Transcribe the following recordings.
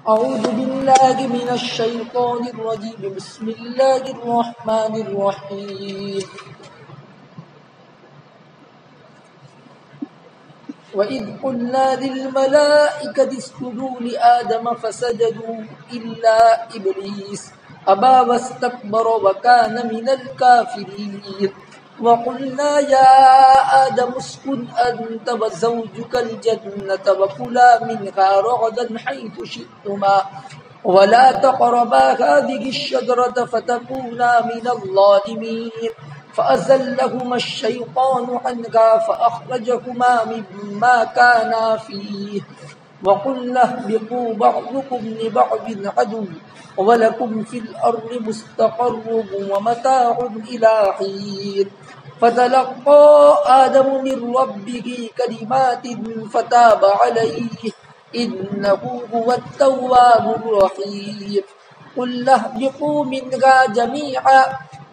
أعوذ بالله من الشيطان الرجيم بسم الله الرحمن الرحيم وإذ قلنا للملائكة اسجدوا لآدم فسجدوا إلا إبليس أبى واستكبر وكان من الكافرين وقلنا يا آدم اسكن أنت وزوجك الجنة وكلا منها رغدا حيث شئتما ولا تقربا هذه الشجرة فتكونا من الظالمين فأزلهما الشيطان عنها فأخرجهما مما كانا فيه وقلنا اهبطوا بعضكم لبعض عدو ولكم في الأرض مستقر ومتاع إلى حين فتلقى آدم من ربه كلمات فتاب عليه إنه هو التواب الرحيم قل اهبطوا منها جميعا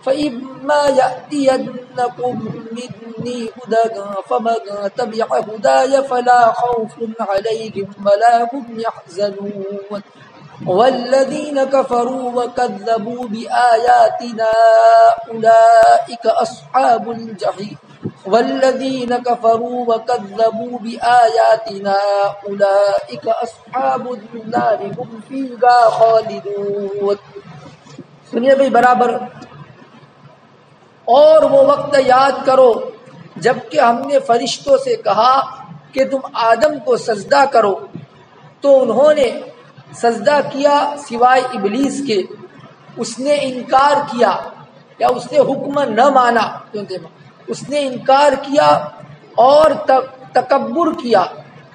فإما يأتينكم مني هدى فمن تبع هداي فلا خوف عليهم ولا هم يحزنون والذين كفروا وكذبوا بآياتنا أولئك أصحاب الجحيم والذين كفروا وكذبوا بآياتنا أولئك أصحاب النار هم فيها خالدون. سنیے بھائی برابر. اور وہ وقت یاد کرو جب کہ ہم نے فرشتوں سے کہا کہ تم آدم کو سجدہ کرو تو انہوں نے سجدہ کیا سوائے ابلیس کے. اس نے انکار کیا یا اس نے حکم نہ مانا، اس نے انکار کیا اور تکبر کیا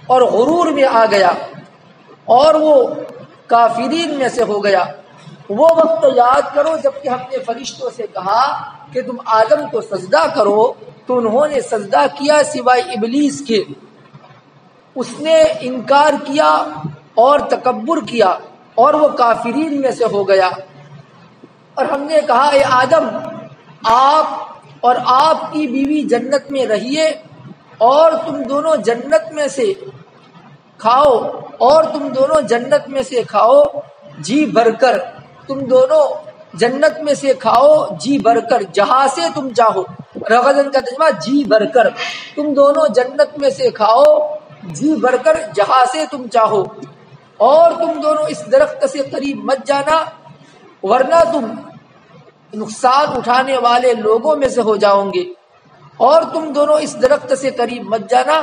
اور غرور میں آ گیا اور وہ کافرین میں سے ہو گیا. وہ وقت یاد کرو جب کہ ہم نے فرشتوں سے کہا کہ تم آدم کو سجدہ کرو تو انہوں نے سجدہ کیا سوائے ابلیس کے. اس نے انکار کیا اور تکبر کیا اور وہ کافرین میں سے ہو گیا. اور ہم نے کہا اے آدم، آپ اور آپ کی بیوی جنت میں رہیے اور تم دونوں جنت میں سے کھاؤ اور تم دونوں جنت میں سے کھاؤ جی بھر کر. تم دونوں جنت میں سے کھاؤ جی بھر کر جہاں سے تم چاہو. رغدن کا ترجمہ جی بھر کر. تم دونوں جنت میں سے کھاؤ جی بھر کر جہاں سے تم چاہو اور تم دونوں اس درخت سے قریب مت جانا ورنہ تم نقصان اٹھانے والے لوگوں میں سے ہو جاؤ گے. اور تم دونوں اس درخت سے قریب مت جانا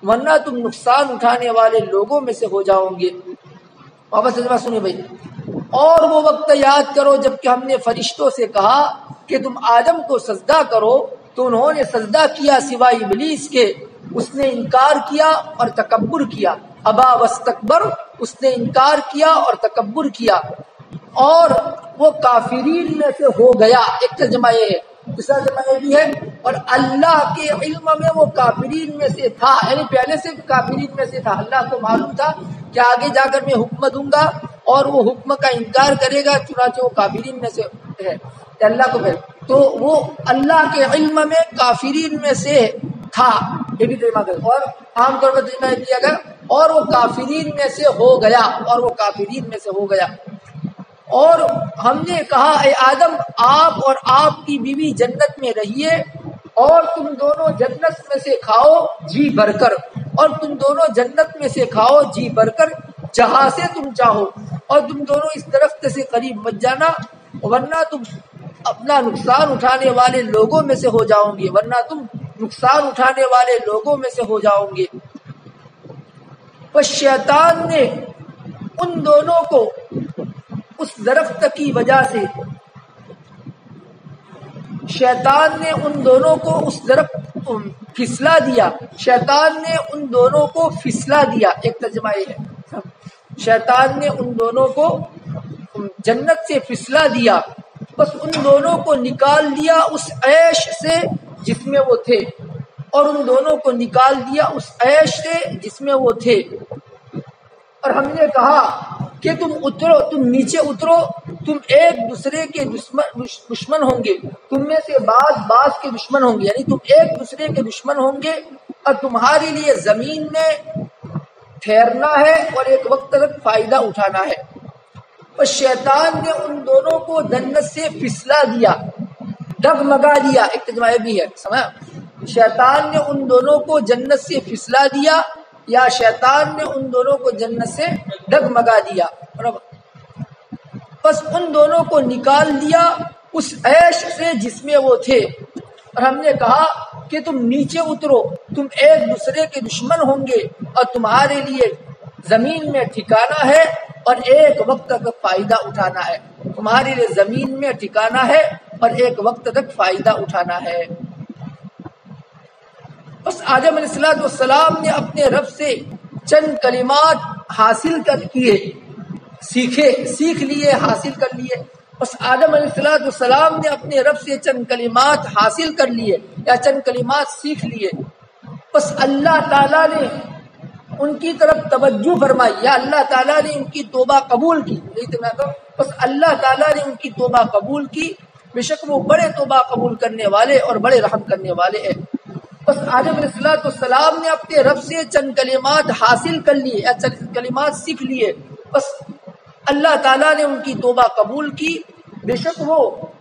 ورنہ تم نقصان اٹھانے والے لوگوں میں سے ہو جاؤ گے. واپس ترجمہ سنیے بھائی. اور وہ وقت یاد کرو جب کہ ہم نے فرشتوں سے کہا کہ تم آدم کو سجدہ کرو تو انہوں نے سجدہ کیا سوائے ابلیس کے. اس نے انکار کیا اور تکبر کیا. ابا واستکبر، اس نے انکار کیا اور تکبر کیا اور وہ کافرین میں سے ہو گیا. ایک ترجمہ یہ ہے، دوسرا ترجمہ یہ بھی ہے اور اللہ کے علم میں وہ کافرین میں سے تھا، یعنی پہلے سے کافرین میں سے تھا. اللہ کو معلوم تھا کہ آگے جا کر میں حکم دوں گا اور وہ حکم کا انکار کرے گا، چنانچہ وہ کافرین میں سے ہے اللہ کو تو وہ اللہ کے علم میں کافرین میں سے تھا. یہ بھی ترجمہ کرے اور عام طور پر ترجمہ کیا گیا اور وہ کافرین میں سے ہو گیا اور وہ کافرین میں سے ہو گیا. اور ہم نے کہا اے آدم، آپ اور آپ کی بیوی جنت میں رہیے اور تم دونوں جنت میں سے کھاؤ جی بھر کر اور تم دونوں جنت میں سے کھاؤ جی بھر کر جہاں سے تم چاہو اور تم دونوں اس درخت سے قریب مت جانا ورنہ تم اپنا نقصان اٹھانے والے لوگوں میں سے ہو جاؤ گے ورنہ تم نقصان اٹھانے والے لوگوں میں سے ہو جاؤ گے. پس شیطان نے ان دونوں کو اس درخت کی وجہ سے شیطان نے ان دونوں کو اس درخت پھسلا دیا. شیطان نے ان دونوں کو پھسلا دیا. ایک ترجمہ یہ ہے، شیطان نے ان دونوں کو جنت سے پھسلا دیا. بس ان دونوں کو نکال دیا اس عیش سے جس میں وہ تھے اور ان دونوں کو نکال دیا اس عیش سے جس میں وہ تھے. اور ہم نے کہا کہ تم اترو، تم نیچے اترو، تم ایک دوسرے کے دشمن ہوں گے، تم میں سے بعض کے دشمن ہوں گے، یعنی تم ایک دوسرے کے دشمن ہوں گے اور تمہارے لیے زمین میں ٹھہرنا ہے اور ایک وقت تک فائدہ اٹھانا ہے۔ بس شیطان نے ان دونوں کو جنت سے پھسلا دیا، ڈگمگا دیا، ایک ترجمہ بھی ہے، سمجھا؟ شیطان نے ان دونوں کو جنت سے پھسلا دیا یا شیطان نے ان دونوں کو جنت سے ڈگمگا دیا، بس ان دونوں کو نکال دیا اس عیش سے جس میں وہ تھے، اور ہم نے کہا کہ تم نیچے اترو، تم ایک دوسرے کے دشمن ہوں گے اور تمہارے لیے زمین میں ٹھکانا ہے اور ایک وقت تک فائدہ اٹھانا ہے، تمہارے لیے زمین میں ٹھکانا ہے اور ایک وقت تک فائدہ اٹھانا ہے۔ بس آدم علیہ السلام نے اپنے رب سے چند کلمات حاصل کر کیے، سیکھ لیے، حاصل کر لیے۔ بس آدم علیہ السلام نے اپنے رب سے چند کلمات حاصل کر لیے یا چند کلمات سیکھ لیے، بس اللہ تعالیٰ نے ان کی طرف توجہ فرمائی یا اللہ تعالیٰ نے ان کی توبہ قبول کی، بس اللہ تعالیٰ نے ان کی توبہ قبول کی، بے شک وہ بڑے توبہ قبول کرنے والے اور بڑے رحم کرنے والے ہیں۔ بس آدم علیہ السلام نے اپنے رب سے چند کلمات حاصل کر لیے یا چند کلمات سیکھ لیے، بس اللہ تعالیٰ نے ان کی توبہ قبول کی، بے شک وہ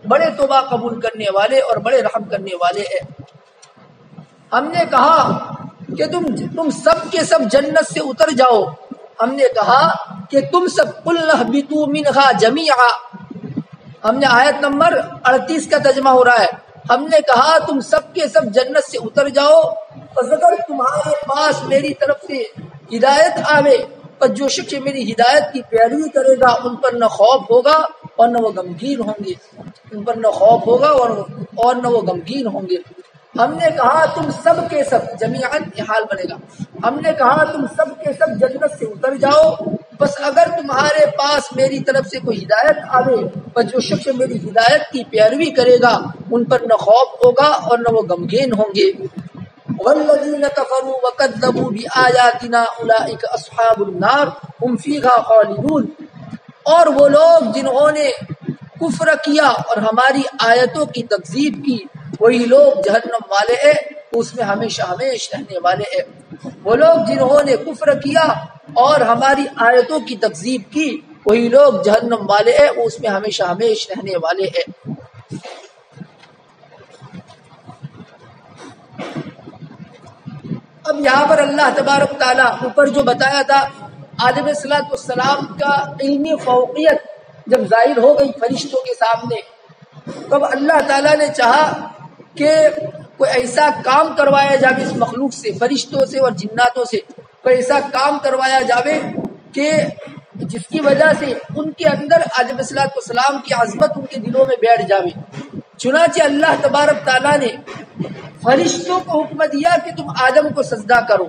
بڑے توبہ قبول کرنے والے اور بڑے رحم کرنے والے ہیں۔ ہم نے کہا کہ تم سب کے سب جنت سے اتر جاؤ، ہم نے کہا کہ تم سب قُلْ اهْبِطُوا مِنْهَا جَمِيعًا، ہم نے آیت نمبر 38 کا ترجمہ ہو رہا ہے، ہم نے کہا تم سب کے سب جنت سے اتر جاؤ، پس اگر تمہارے پاس میری طرف سے ہدایت آوے، پر جو شخص میری ہدایت کی پیروی کرے گا ان پر نہ خوف ہوگا اور نہ وہ غمگین ہوں گے، ان پر نہ خوف ہوگا اور نہ وہ غمگین ہوں گے۔ ہم نے کہا تم سب کے سب جمیعاً یہ حال بنے گا، ہم نے کہا تم سب کے سب جنت سے اتر جاؤ، بس اگر تمہارے پاس میری طرف سے کوئی ہدایت آوے، پر جو شخص میری ہدایت کی پیروی کرے گا ان پر نہ خوف ہوگا اور نہ وہ غمگین ہوں گے۔ والذین کفروا وکذبوا بآیاتنا اولئک اصحاب النار هم فیہا خالدون، اور وہ لوگ جنہوں نے کفر کیا اور ہماری آیتوں کی تکذیب کی وہی لوگ جہنم والے ہیں، اس میں ہمیشہ ہمیشہ رہنے والے ہیں۔ وہ لوگ جنہوں نے کفر کیا اور ہماری آیتوں کی تکذیب کی وہی لوگ جہنم والے ہیں، اس میں ہمیشہ ہمیشہ رہنے والے ہیں۔ اب یہاں پر اللہ تبارک تعالیٰ اوپر جو بتایا تھا آدم علیہ السلام کا علمی فوقیت جب ظاہر ہو گئی فرشتوں کے سامنے، تب اللہ تعالیٰ نے چاہا کہ کوئی ایسا کام کروایا جائے اس مخلوق سے، فرشتوں سے اور جناتوں سے کوئی ایسا کام کروایا جائے کہ جس کی وجہ سے ان کے اندر آدم علیہ السلام کی عظمت ان کے دلوں میں بیٹھ جاوے۔ چنانچہ اللہ تبارک تعالیٰ نے فرشتوں کو حکم دیا کہ تم آدم کو سجدہ کرو،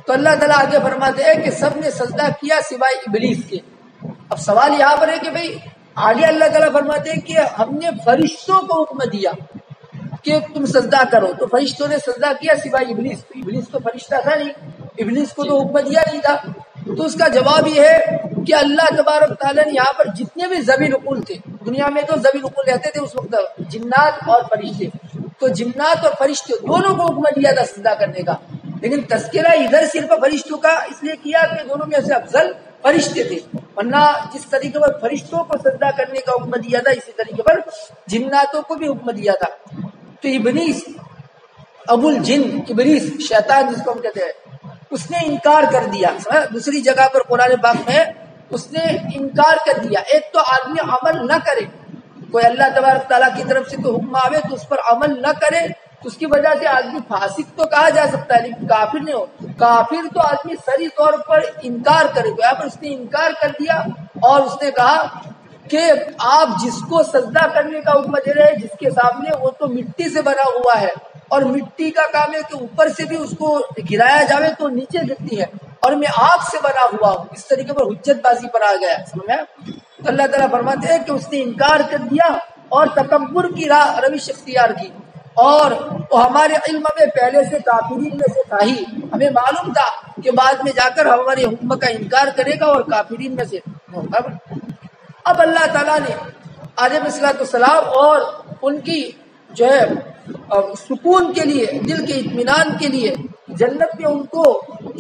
تو اللہ تعالیٰ آگے فرماتے ہیں کہ سب نے سجدہ کیا سوائے ابلیس کے۔ اب سوال یہاں پر ہے کہ بھئی آگے اللہ تعالیٰ فرماتے ہیں کہ ہم نے فرشتوں کو حکم دیا کہ تم سجدہ کرو، تو فرشتوں نے سجدہ کیا سوائے ابلیس، ابلیس تو فرشتہ تھا نہیں، ابلیس کو تو حکم دیا نہیں تھا۔ تو اس کا جواب یہ ہے کہ اللہ تبارک تعالیٰ نے یہاں پر جتنے بھی ذوی العقول تھے، دنیا میں تو ذوی العقول رہتے تھے اس وقت، جنات اور فرشتے، تو جنات اور فرشتے دونوں کو حکم دیا تھا سجدہ کرنے کا، لیکن تذکرہ ادھر صرف فرشتوں کا اس لیے کیا کہ دونوں میں سے افضل فرشتے تھے، ورنہ جس طریقے پر فرشتوں کو سجدہ کرنے کا حکم دیا تھا اسی طریقے پر جناتوں کو بھی حکم دیا تھا۔ تو ابلیس، ابو الجن، ابلیس شیطان جس کو ہم کہتے ہیں، اس نے انکار کر دیا۔ دوسری جگہ پر قرآن پاک میں اس نے انکار کر دیا۔ ایک تو آدمی عمل نہ کرے، کوئی اللہ تبارک تعالیٰ کی طرف سے تو حکم آوے تو اس پر عمل نہ کرے، تو اس کی وجہ سے آدمی فاسق تو کہا جا سکتا ہے لیکن کافر نہیں ہو۔ کافر تو آدمی صریح طور پر انکار کرے، تو یہاں پر اس نے انکار کر دیا اور اس نے کہا کہ آپ جس کو سجدہ کرنے کا حکم دے رہے ہیں جس کے سامنے، وہ تو مٹی سے بنا ہوا ہے، اور مٹی کا کام ہے کہ اوپر سے بھی اس کو گرایا جاوے تو نیچے گرتی ہے، اور میں آگ سے بنا ہوا ہوں۔ اس طریقے پر حجت بازی پر آ گیا، سمجھ میں؟ تو اللہ تعالیٰ فرماتے ہیں کہ اس نے انکار کر دیا اور تکبر کی روش اختیار کی، اور وہ ہمارے علم میں پہلے سے کافرین میں سے تھا ہی، ہمیں معلوم تھا کہ بعد میں جا کر ہمارے حکم کا انکار کرے گا اور کافرین میں سے ہوگا۔ اب اللہ تعالیٰ نے آدم علیہ السلام اور ان کی جو ہے سکون کے لیے، دل کے اطمینان کے لیے جنت میں ان کو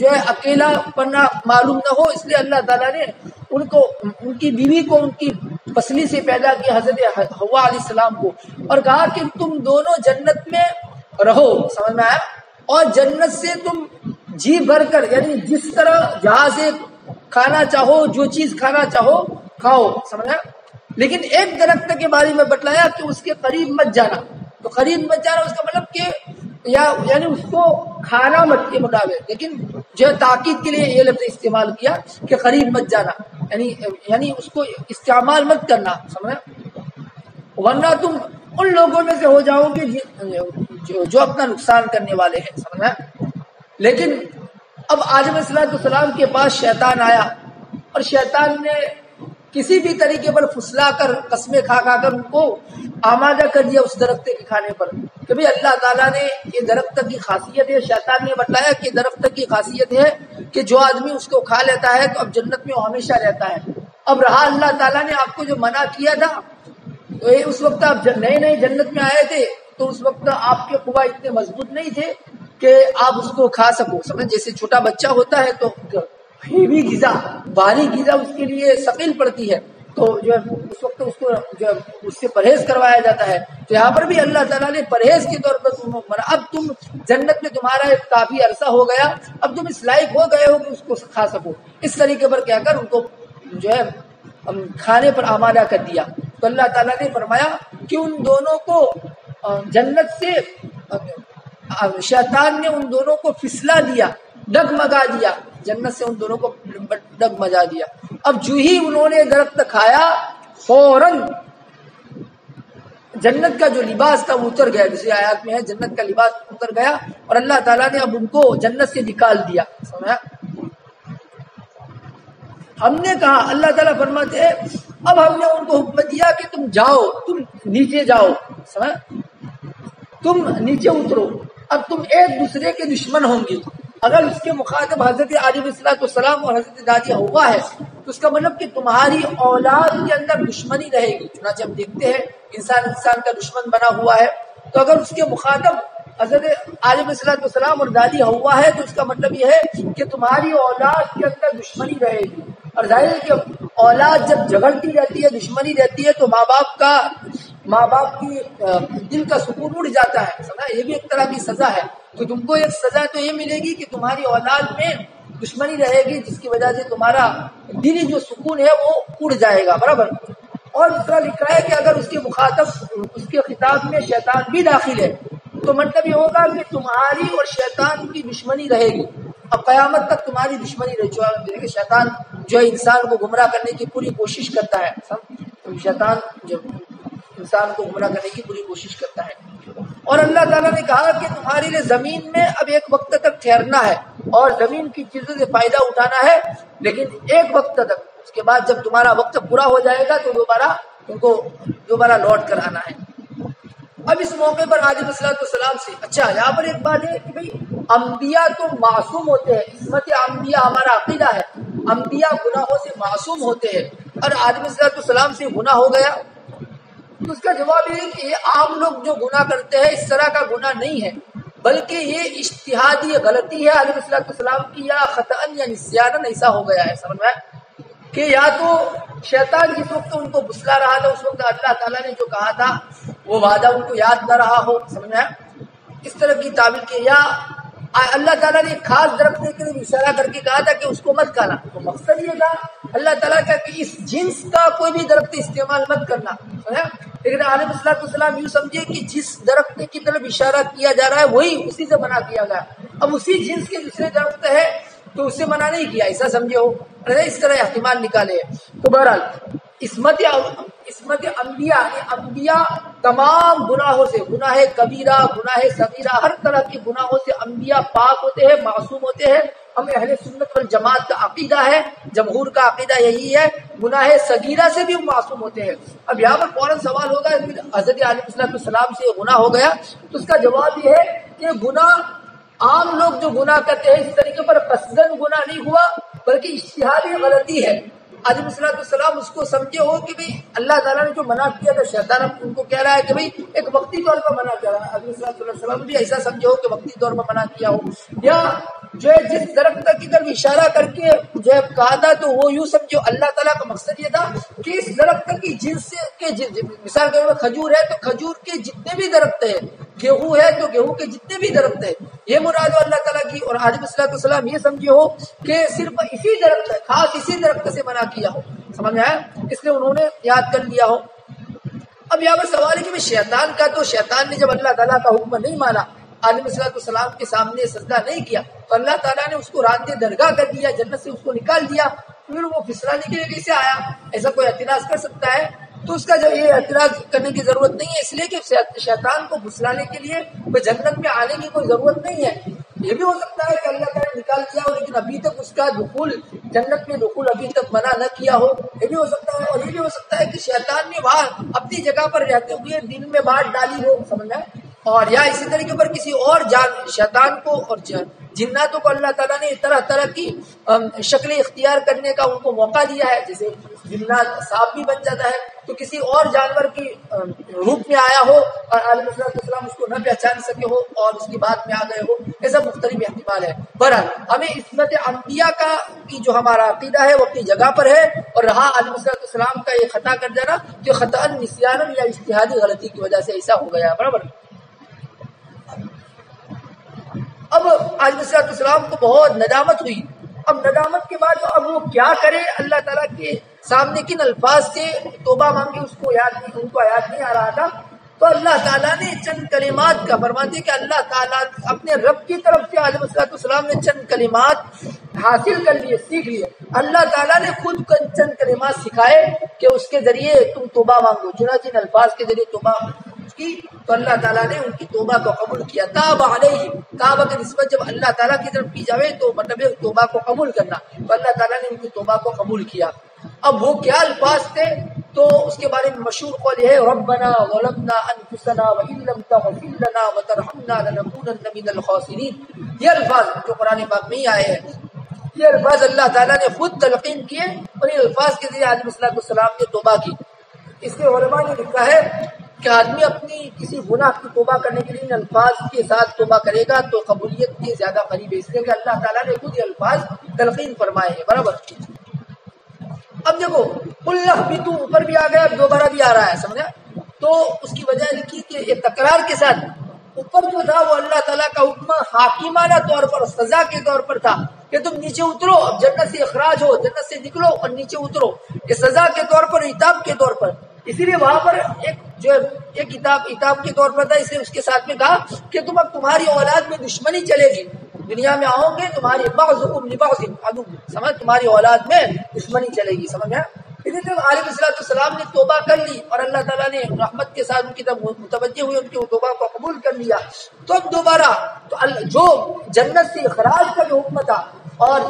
جو ہے اکیلا پننا معلوم نہ ہو، اس لیے اللہ تعالیٰ نے ان کو، ان کی بیوی کو ان کی پسلی سے پیدا کیا، حضرت حوا علیہ السلام کو، اور کہا کہ تم دونوں جنت میں رہو، سمجھ میں آیا، اور جنت سے تم جی بھر کر، یعنی جس طرح جہاں سے کھانا چاہو، جو چیز کھانا چاہو کھاؤ، سمجھا، لیکن ایک درخت کے بارے میں بتلایا کہ اس کے قریب مت جانا۔ تو قریب مت جانا اس کا مطلب کہ یعنی اس کو کھانا مت کے مطابق، لیکن جو ہے تاکید کے لیے یہ لفظ استعمال کیا کہ قریب مت جانا، یعنی اس کو استعمال مت کرنا، سمجھا، ورنہ تم ان لوگوں میں سے ہو جاؤ گے جو اپنا نقصان کرنے والے ہیں، سمجھا۔ لیکن اب آدم علیہ السلام کے پاس شیطان آیا، اور شیطان نے کسی بھی طریقے پر پھسلا کر، قسمیں کھا کر ان کو آمادہ کر دیا اس درخت کے کھانے پر، کہ بھئی اللہ تعالیٰ نے یہ درخت کی خاصیت ہے، شیطان نے بتلایا کہ درخت کی خاصیت ہے کہ جو آدمی اس کو کھا لیتا ہے تو اب جنت میں وہ ہمیشہ رہتا ہے۔ اب رہا اللہ تعالیٰ نے آپ کو جو منع کیا تھا، تو اس وقت آپ نئے نئے جنت میں آئے تھے، تو اس وقت آپ کے قوا اتنے مضبوط نہیں تھے کہ آپ اس کو کھا سکو، سمجھ، جیسے چھوٹا بچہ ہوتا ہے تو ہیوی غذا، بھاری غذا اس کے لیے ثقیل پڑتی ہے، تو جو ہے اس وقت اس کو جو ہے اس سے پرہیز کروایا جاتا ہے۔ تو یہاں پر بھی اللہ تعالیٰ نے پرہیز کے طور پر تم منع، اب تم جنت میں تمہارا ایک کافی عرصہ ہو گیا، اب تم اس لائق ہو گئے ہو کہ اس کو کھا سکو، اس طریقے پر کیا کر ان کو جو ہے کھانے پر آمادہ کر دیا۔ تو اللہ تعالیٰ نے فرمایا کہ ان دونوں کو جنت سے شیطان نے ان دونوں کو پھسلا دیا، ڈگمگا دیا، جنت سے ان دونوں کو ڈگمگا دیا۔ اب جو ہی انہوں نے درخت کھایا، فوراً جنت کا جو لباس تھا وہ اتر گیا، دوسری آیات میں ہے جنت کا لباس اتر گیا، اور اللہ تعالیٰ نے اب ان کو جنت سے نکال دیا، سمجھا۔ ہم نے کہا، اللہ تعالیٰ فرماتے ہیں اب ہم نے ان کو حکم دیا کہ تم جاؤ، تم نیچے جاؤ، سمجھا، تم نیچے اترو، اب تم ایک دوسرے کے دشمن ہوں گے۔ اگر اس کے مخاطب حضرت آدم علیہ السلام اور حضرت دادی حوا ہے تو اس کا مطلب کہ تمہاری اولاد کے اندر دشمنی رہے گی، چنانچہ ہم دیکھتے ہیں انسان کا دشمن بنا ہوا ہے، تو اگر اس کے مخاطب حضرت آدم علیہ السلام اور دادی حوا ہے تو اس کا مطلب یہ ہے کہ تمہاری اولاد کے اندر دشمنی رہے گی، اور ظاہر ہے کہ اولاد جب جھگڑتی رہتی ہے، دشمنی رہتی ہے، تو ماں باپ کی دل کا سکون اڑ جاتا ہے، سمجھا، یہ بھی ایک طرح کی سزا ہے۔ تو تم کو ایک سزا تو یہ ملے گی کہ تمہاری اولاد میں دشمنی رہے گی، جس کی وجہ سے تمہارا دلی جو سکون ہے وہ اڑ جائے گا، برابر۔ اور دوسرا لکھا ہے کہ اگر اس کے مخاطب، اس کے خطاب میں شیطان بھی داخل ہے تو مطلب یہ ہوگا کہ تمہاری اور شیطان کی دشمنی رہے گی، اب قیامت تک تمہاری دشمنی رہے گی۔ شیطان جو ہے انسان کو گمراہ کرنے کی پوری کوشش کرتا ہے، شیطان جو انسان کو گمراہ کرنے کی پوری کوشش کرتا ہے۔ اور اللہ تعالیٰ نے کہا کہ تمہارے لیے زمین میں اب ایک وقت تک ٹھہرنا ہے اور زمین کی چیزوں سے فائدہ اٹھانا ہے، لیکن ایک وقت تک، اس کے بعد جب تمہارا وقت پورا ہو جائے گا تو تم کو دوبارہ لوٹ کر آنا ہے۔ اب اس موقع پر آدم علیہ السلام سے، اچھا یہاں پر ایک بات ہے کہ بھئی انبیاء تو معصوم ہوتے ہیں، عصمت انبیاء ہمارا عقیدہ ہے، انبیاء گناہوں سے معصوم ہوتے ہیں، اور آدم علیہ السلام سے گناہ ہو گیا تو اس کا جواب یہ ہے کہ یہ عام لوگ جو گناہ کرتے ہیں اس طرح کا گناہ نہیں ہے، بلکہ یہ اجتہادی غلطی ہے آدم علیہ السلام کی، یا خطأً یا نسیاناً ایسا ہو گیا ہے، سمجھ میں کہ یا تو شیطان جس وقت ان کو بسلا رہا تھا اس وقت اللہ تعالیٰ نے جو کہا تھا وہ وعدہ ان کو یاد نہ رہا ہو، سمجھ میں اس طرح کی تعبیر کی، یا اللہ تعالیٰ نے ایک خاص درخت کے لیے اشارہ کر کے کہا تھا کہ اس کو مت کھانا، تو مقصد یہ تھا اللہ تعالیٰ کا کہ اس جنس کا کوئی بھی درخت استعمال مت کرنا، لیکن آدم علیہ السلام یوں سمجھے کہ جس درخت کی طرف اشارہ کیا جا رہا ہے وہی اسی سے منع کیا گیا، اب اسی جنس کے دوسرے درخت ہے تو اس سے منع نہیں کیا، ایسا سمجھے ہو، اس طرح احتمال نکالے۔ تو بہرحال عصمت انبیاء، انبیاء تمام گناہوں سے، گناہ کبیرہ، گناہ صغیرہ، ہر طرح کے گناہوں سے انبیاء پاک ہوتے ہیں، معصوم ہوتے ہیں۔ ہم اہل سنت والجماعت کا عقیدہ ہے، جمہور کا عقیدہ یہی ہے، گناہ صغیرہ سے بھی معصوم ہوتے ہیں۔ اب یہاں پر فوراً سوال ہوگا کہ حضرت علیہ السلام سے گناہ ہو گیا، تو اس کا جواب یہ ہے کہ گناہ عام لوگ جو گناہ کرتے ہیں اس طریقے پر قصداً گناہ نہیں ہوا، بلکہ اجتہادی غلطی ہے۔ آدم علیہ السلام اس کو سمجھے ہو کہ بھئی اللہ تعالیٰ نے جو منع کیا تھا، شیطان ان کو کہہ رہا ہے کہ بھئی ایک وقتی طور پر منع کیا رہا ہے، آدم علیہ السلام بھی ایسا سمجھے ہو کہ وقتی طور پر منع کیا ہو، یا جو ہے جس درخت کی طرف اشارہ کر کے جو ہے کہا تھا تو وہ یوں سمجھو اللہ تعالیٰ کا مقصد یہ تھا کہ اس درخت کی جنس کے مثال کے طور پر کھجور ہے تو کھجور کے جتنے بھی درخت ہیں، گیہوں ہے تو گیہوں کے جتنے بھی درخت ہیں، یہ مراد ہو اللہ تعالیٰ کی. اور حضرت صلی اللہ علیہ وسلم یہ سمجھے ہو کہ صرف اسی درخت خاص اسی درخت سے منع کیا ہو، سمجھ میں آیا، اس لیے انہوں نے یاد کر لیا ہو. اب یہاں پر سوال ہے کہ شیطان کا، تو شیطان نے جب اللہ تعالیٰ کا حکم نہیں مانا، آدم علیہ السلام کے سامنے سجدہ نہیں کیا، تو اللہ تعالیٰ نے اس کو راندے درگاہ کر دیا، جنت سے اس کو نکال دیا. پھر وہ پھسلانے کے لیے کیسے آیا؟ ایسا کوئی اعتراض کر سکتا ہے؟ تو اس کا جو یہ اعتراض کرنے کی ضرورت نہیں ہے، اس لیے کہ شیطان کو پھسلانے کے لیے کوئی جنت میں آنے کی کوئی ضرورت نہیں ہے. یہ بھی ہو سکتا ہے کہ اللہ تعالیٰ نے نکال دیا ہو لیکن ابھی تک اس کا دخول جنت میں دخول ابھی تک منع نہ کیا ہو، یہ بھی ہو سکتا ہے. اور یہ بھی ہو سکتا ہے کہ شیطان نے وہاں اپنی جگہ پر رہتے ہوئے دل میں بات ڈالی ہو، سمجھنا ہے. اور یا اسی طریقے پر کسی اور شیطان کو اور جناتوں کو اللہ تعالیٰ نے طرح طرح کی شکلیں اختیار کرنے کا ان کو موقع دیا ہے. جیسے جنات سانپ بھی بن جاتا ہے تو کسی اور جانور کی روپ میں آیا ہو اور علیہ السلام اس کو نہ پہچان سکے ہو اور اس کی بات میں آ گئے ہو، ایسا مختلف احتمال ہے. بہرحال ہمیں عصمت انبیاء کی جو ہمارا عقیدہ ہے وہ اپنی جگہ پر ہے، اور رہا علیہ السلام کا یہ خطا کر جانا جو خطا نسیان یا اجتہادی غلطی کی وجہ سے ایسا ہو گیا. برابر. اب علیہ السلام کو بہت ندامت ہوئی. اب ندامت کے بعد اب وہ کیا کرے؟ اللہ تعالیٰ کے سامنے کن الفاظ سے توبہ مانگے اس کو یاد نہیں، ان کو یاد نہیں آ رہا تھا. تو اللہ تعالیٰ نے چند کلمات کا فرماتے کہ اللہ تعالیٰ اپنے رب کی طرف سے علیہ السلام نے چند کلمات حاصل کر لیے، سیکھ لیے. اللہ تعالیٰ نے خود چند کلمات سکھائے کہ اس کے ذریعے تم توبہ مانگو. جن الفاظ کے ذریعے توبہ کی تو اللہ تعالیٰ نے ان کی توبہ کو قبول کیا. تاب علیہ، تاب کی نسبت جب اللہ تعالیٰ کی طرف کی جاوے تو مطلب توبہ کو قبول کرنا، تو اللہ تعالیٰ نے ان کی توبہ کو قبول کیا. اب وہ کیا الفاظ تھے تو اس کے بارے میں مشہور قول ہے ربنا ظلمنا انفسنا وان لم تغفر لنا وترحمنا لنكونن من الخاسرین. یہ الفاظ جو قرآن پاک میں ہی آئے ہیں، یہ الفاظ اللہ تعالیٰ نے خود تلقین کیے اور یہ الفاظ کے ذریعے علیہ السلام نے توبہ کی. اس لیے علماء نے لکھا ہے کہ آدمی اپنی کسی گناہ کی توبہ کرنے کے لیے ان الفاظ کے ساتھ توبہ کرے گا تو قبولیت کے زیادہ قریب ہے، اس لیے کہ اللہ تعالیٰ نے خود یہ الفاظ تلقین فرمائے ہیں. برابر. اب دیکھو اللہ بھی تو اوپر بھی آ گیا، دوبارہ بھی آ رہا ہے، سمجھا؟ تو اس کی وجہ لکھی کہ یہ تکرار کے ساتھ اوپر جو تھا وہ اللہ تعالیٰ کا حکم حاکمانہ طور پر سزا کے طور پر تھا کہ تم نیچے اترو، اب جنت سے اخراج ہو، جنت سے نکلو اور نیچے اترو. یہ سزا کے طور پر، عتاب کے طور پر. اسی لیے وہاں پر ایک عتاب کے طور پر تھا، اس لیے اس کے ساتھ میں کہا کہ تم اب تمہاری اولاد میں دشمنی چلے گی، دنیا میں آؤ گے تمہاری بعضکم لبعض عدو، سمجھ، تمہاری اولاد میں دشمنی چلے گی. سمجھ میں؟ اسی طرح علیہ السلام نے توبہ کر لی اور اللہ تعالیٰ نے رحمت کے ساتھ ان کی طرف متوجہ ہوئے، ان کی توبہ کو قبول کر لیا. تو اب دوبارہ تو جو جنت سے اخراج کا جو حکم تھا اور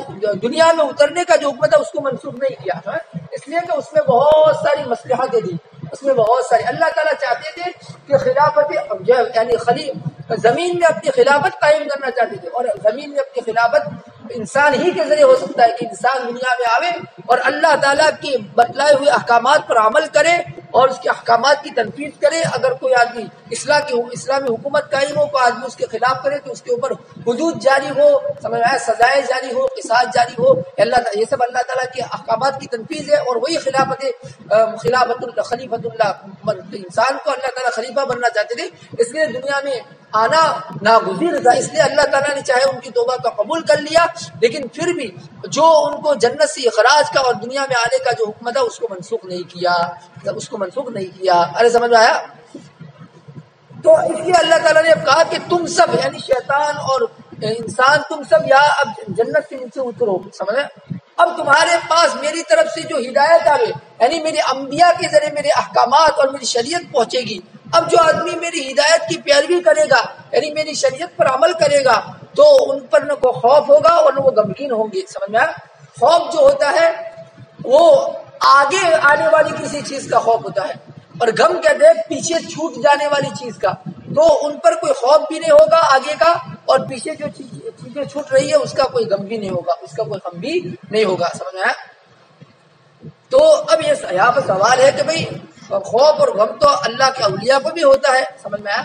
دنیا میں اترنے کا جو حکم تھا اس کو منسوخ نہیں کیا، اس لیے کہ اس میں بہت ساری مصلحتیں تھیں، اس میں بہت ساری. اللہ تعالیٰ چاہتے تھے کہ خلافت یعنی زمین میں اپنی خلافت قائم کرنا چاہتے تھے، اور زمین میں اپنی خلافت انسان ہی کے ذریعے ہو سکتا ہے کہ انسان دنیا میں آوے اور اللہ تعالیٰ کے بتلائے ہوئے احکامات پر عمل کرے اور اس کے احکامات کی تنفیذ کرے. اگر کوئی آدمی اسلامی حکومت قائم ہو، کوئی آدمی اس کے خلاف کرے تو اس کے اوپر حدود جاری ہو، سمجھ آئے، سزائیں جاری ہو، قصاص جاری ہو. یہ سب اللہ تعالیٰ کے احکامات کی تنفیذ ہے، اور وہی خلافت خلیفۃ اللہ، انسان کو اللہ تعالیٰ خلیفہ بننا چاہتے تھے، اس لیے دنیا میں آنا ناگزیر تھا. اس لیے اللہ تعالیٰ نے چاہے ان کی توبہ کا قبول کر لیا، لیکن پھر بھی جو ان کو جنت سے اخراج کا اور دنیا میں آنے کا جو حکم تھا اس کو منسوخ نہیں کیا، اس کو منسوخ نہیں کیا. ارے سمجھ میں آیا؟ تو اس لیے اللہ تعالیٰ نے اب کہا کہ تم سب یعنی شیطان اور انسان تم سب یا اب جنت سے نیچے اترو. سمجھے؟ اب تمہارے پاس میری طرف سے جو ہدایت آئے یعنی میرے انبیاء کے ذریعے میرے احکامات اور میری شریعت پہنچے گی. اب جو آدمی میری ہدایت کی پیروی کرے گا یعنی میری شریعت پر عمل کرے گا تو ان پر نہ کوئی خوف ہوگا اور نہ وہ غمگین ہوں گے. سمجھ میں آیا؟ خوف جو ہوتا ہے وہ آگے آنے والی کسی چیز کا خوف ہوتا ہے، اور غم کہتے ہیں پیچھے چھوٹ جانے والی چیز کا. تو ان پر کوئی خوف بھی نہیں ہوگا آگے کا، اور پیچھے جو چیزیں چھوٹ رہی ہے اس کا کوئی غم بھی نہیں ہوگا، اس کا کوئی غم بھی نہیں ہوگا. سمجھ میں آیا؟ تو اب یہاں پر سوال ہے کہ بھئی خوف اور غم تو اللہ کے اولیاء کو بھی ہوتا ہے، سمجھ میں آیا؟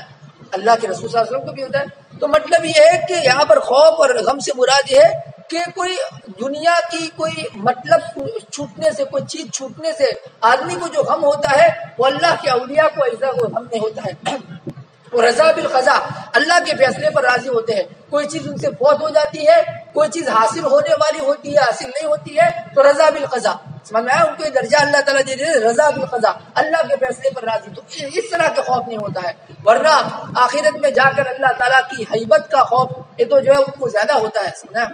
اللہ کے رسول صلی اللہ علیہ وسلم کو بھی ہوتا ہے. تو مطلب یہ ہے کہ یہاں پر خوف اور غم سے مراد یہ ہے کہ کوئی دنیا کی کوئی مطلب چھوٹنے سے، کوئی چیز چھوٹنے سے آدمی کو جو غم ہوتا ہے وہ اللہ کے اولیاء کو ایسا غم نہیں ہوتا ہے. وہ رضا بالقضاء، اللہ کے فیصلے پر راضی ہوتے ہیں. کوئی چیز ان سے فوت ہو جاتی ہے، کوئی چیز حاصل ہونے والی ہوتی ہے، حاصل نہیں ہوتی ہے، تو رضا بالقضاء، سمجھ میں آیا؟ ان کو یہ درجہ اللہ تعالیٰ دے دے رضا بالقضاء، اللہ کے فیصلے پر راضی. تو اس طرح کا خوف نہیں ہوتا ہے. ورنہ آخرت میں جا کر اللہ تعالیٰ کی ہیبت کا خوف یہ تو جو ہے ان کو زیادہ ہوتا ہے. سمجھا؟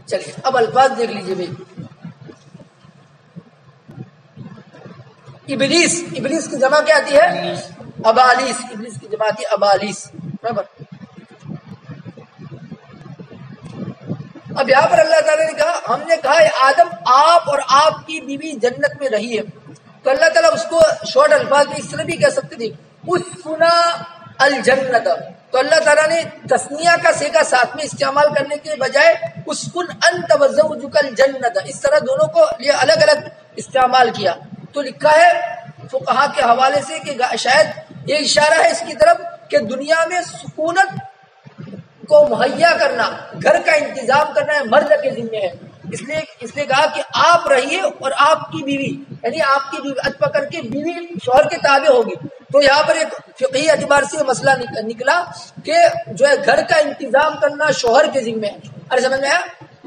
چلیے اب الفاظ دیکھ لیجیے بھائی. ابلیس، ابلیس کی جمع کیا آتی ہے؟ ابالیس. ابلیس کی جمع آتی ہے ابالیس. برابر. اب یہاں پر اللہ تعالیٰ نے کہا، ہم نے کہا اے آدم آپ اور آپ کی بیوی جنت میں رہی ہے. تو اللہ تعالیٰ اس کو شارٹ الفاظ میں اس طرح بھی کہہ سکتے تھے اسکنا الجنت. تو اللہ تعالیٰ نے تسنیہ کا صیغہ ساتھ میں استعمال کرنے کے بجائے اسکن انت وزوجک الجنت، اس طرح دونوں کو لیے الگ الگ استعمال کیا. تو لکھا ہے فقہا کے حوالے سے کہ شاید یہ اشارہ ہے اس کی طرف کہ دنیا میں سکونت کو مہیا کرنا، گھر کا انتظام کرنا ہے مرد کے ذمہ ہے. اس لیے کہا کہ آپ رہیے اور آپ کی بیوی، یعنی آپ کی بیوی اد پکڑ کے بیوی شوہر کے تابع ہوگی. تو یہاں پر ایک فقہی اعتبار سے مسئلہ نکلا کہ جو ہے گھر کا انتظام کرنا شوہر کے ذمہ ہے. ارے سمجھ میں آیا؟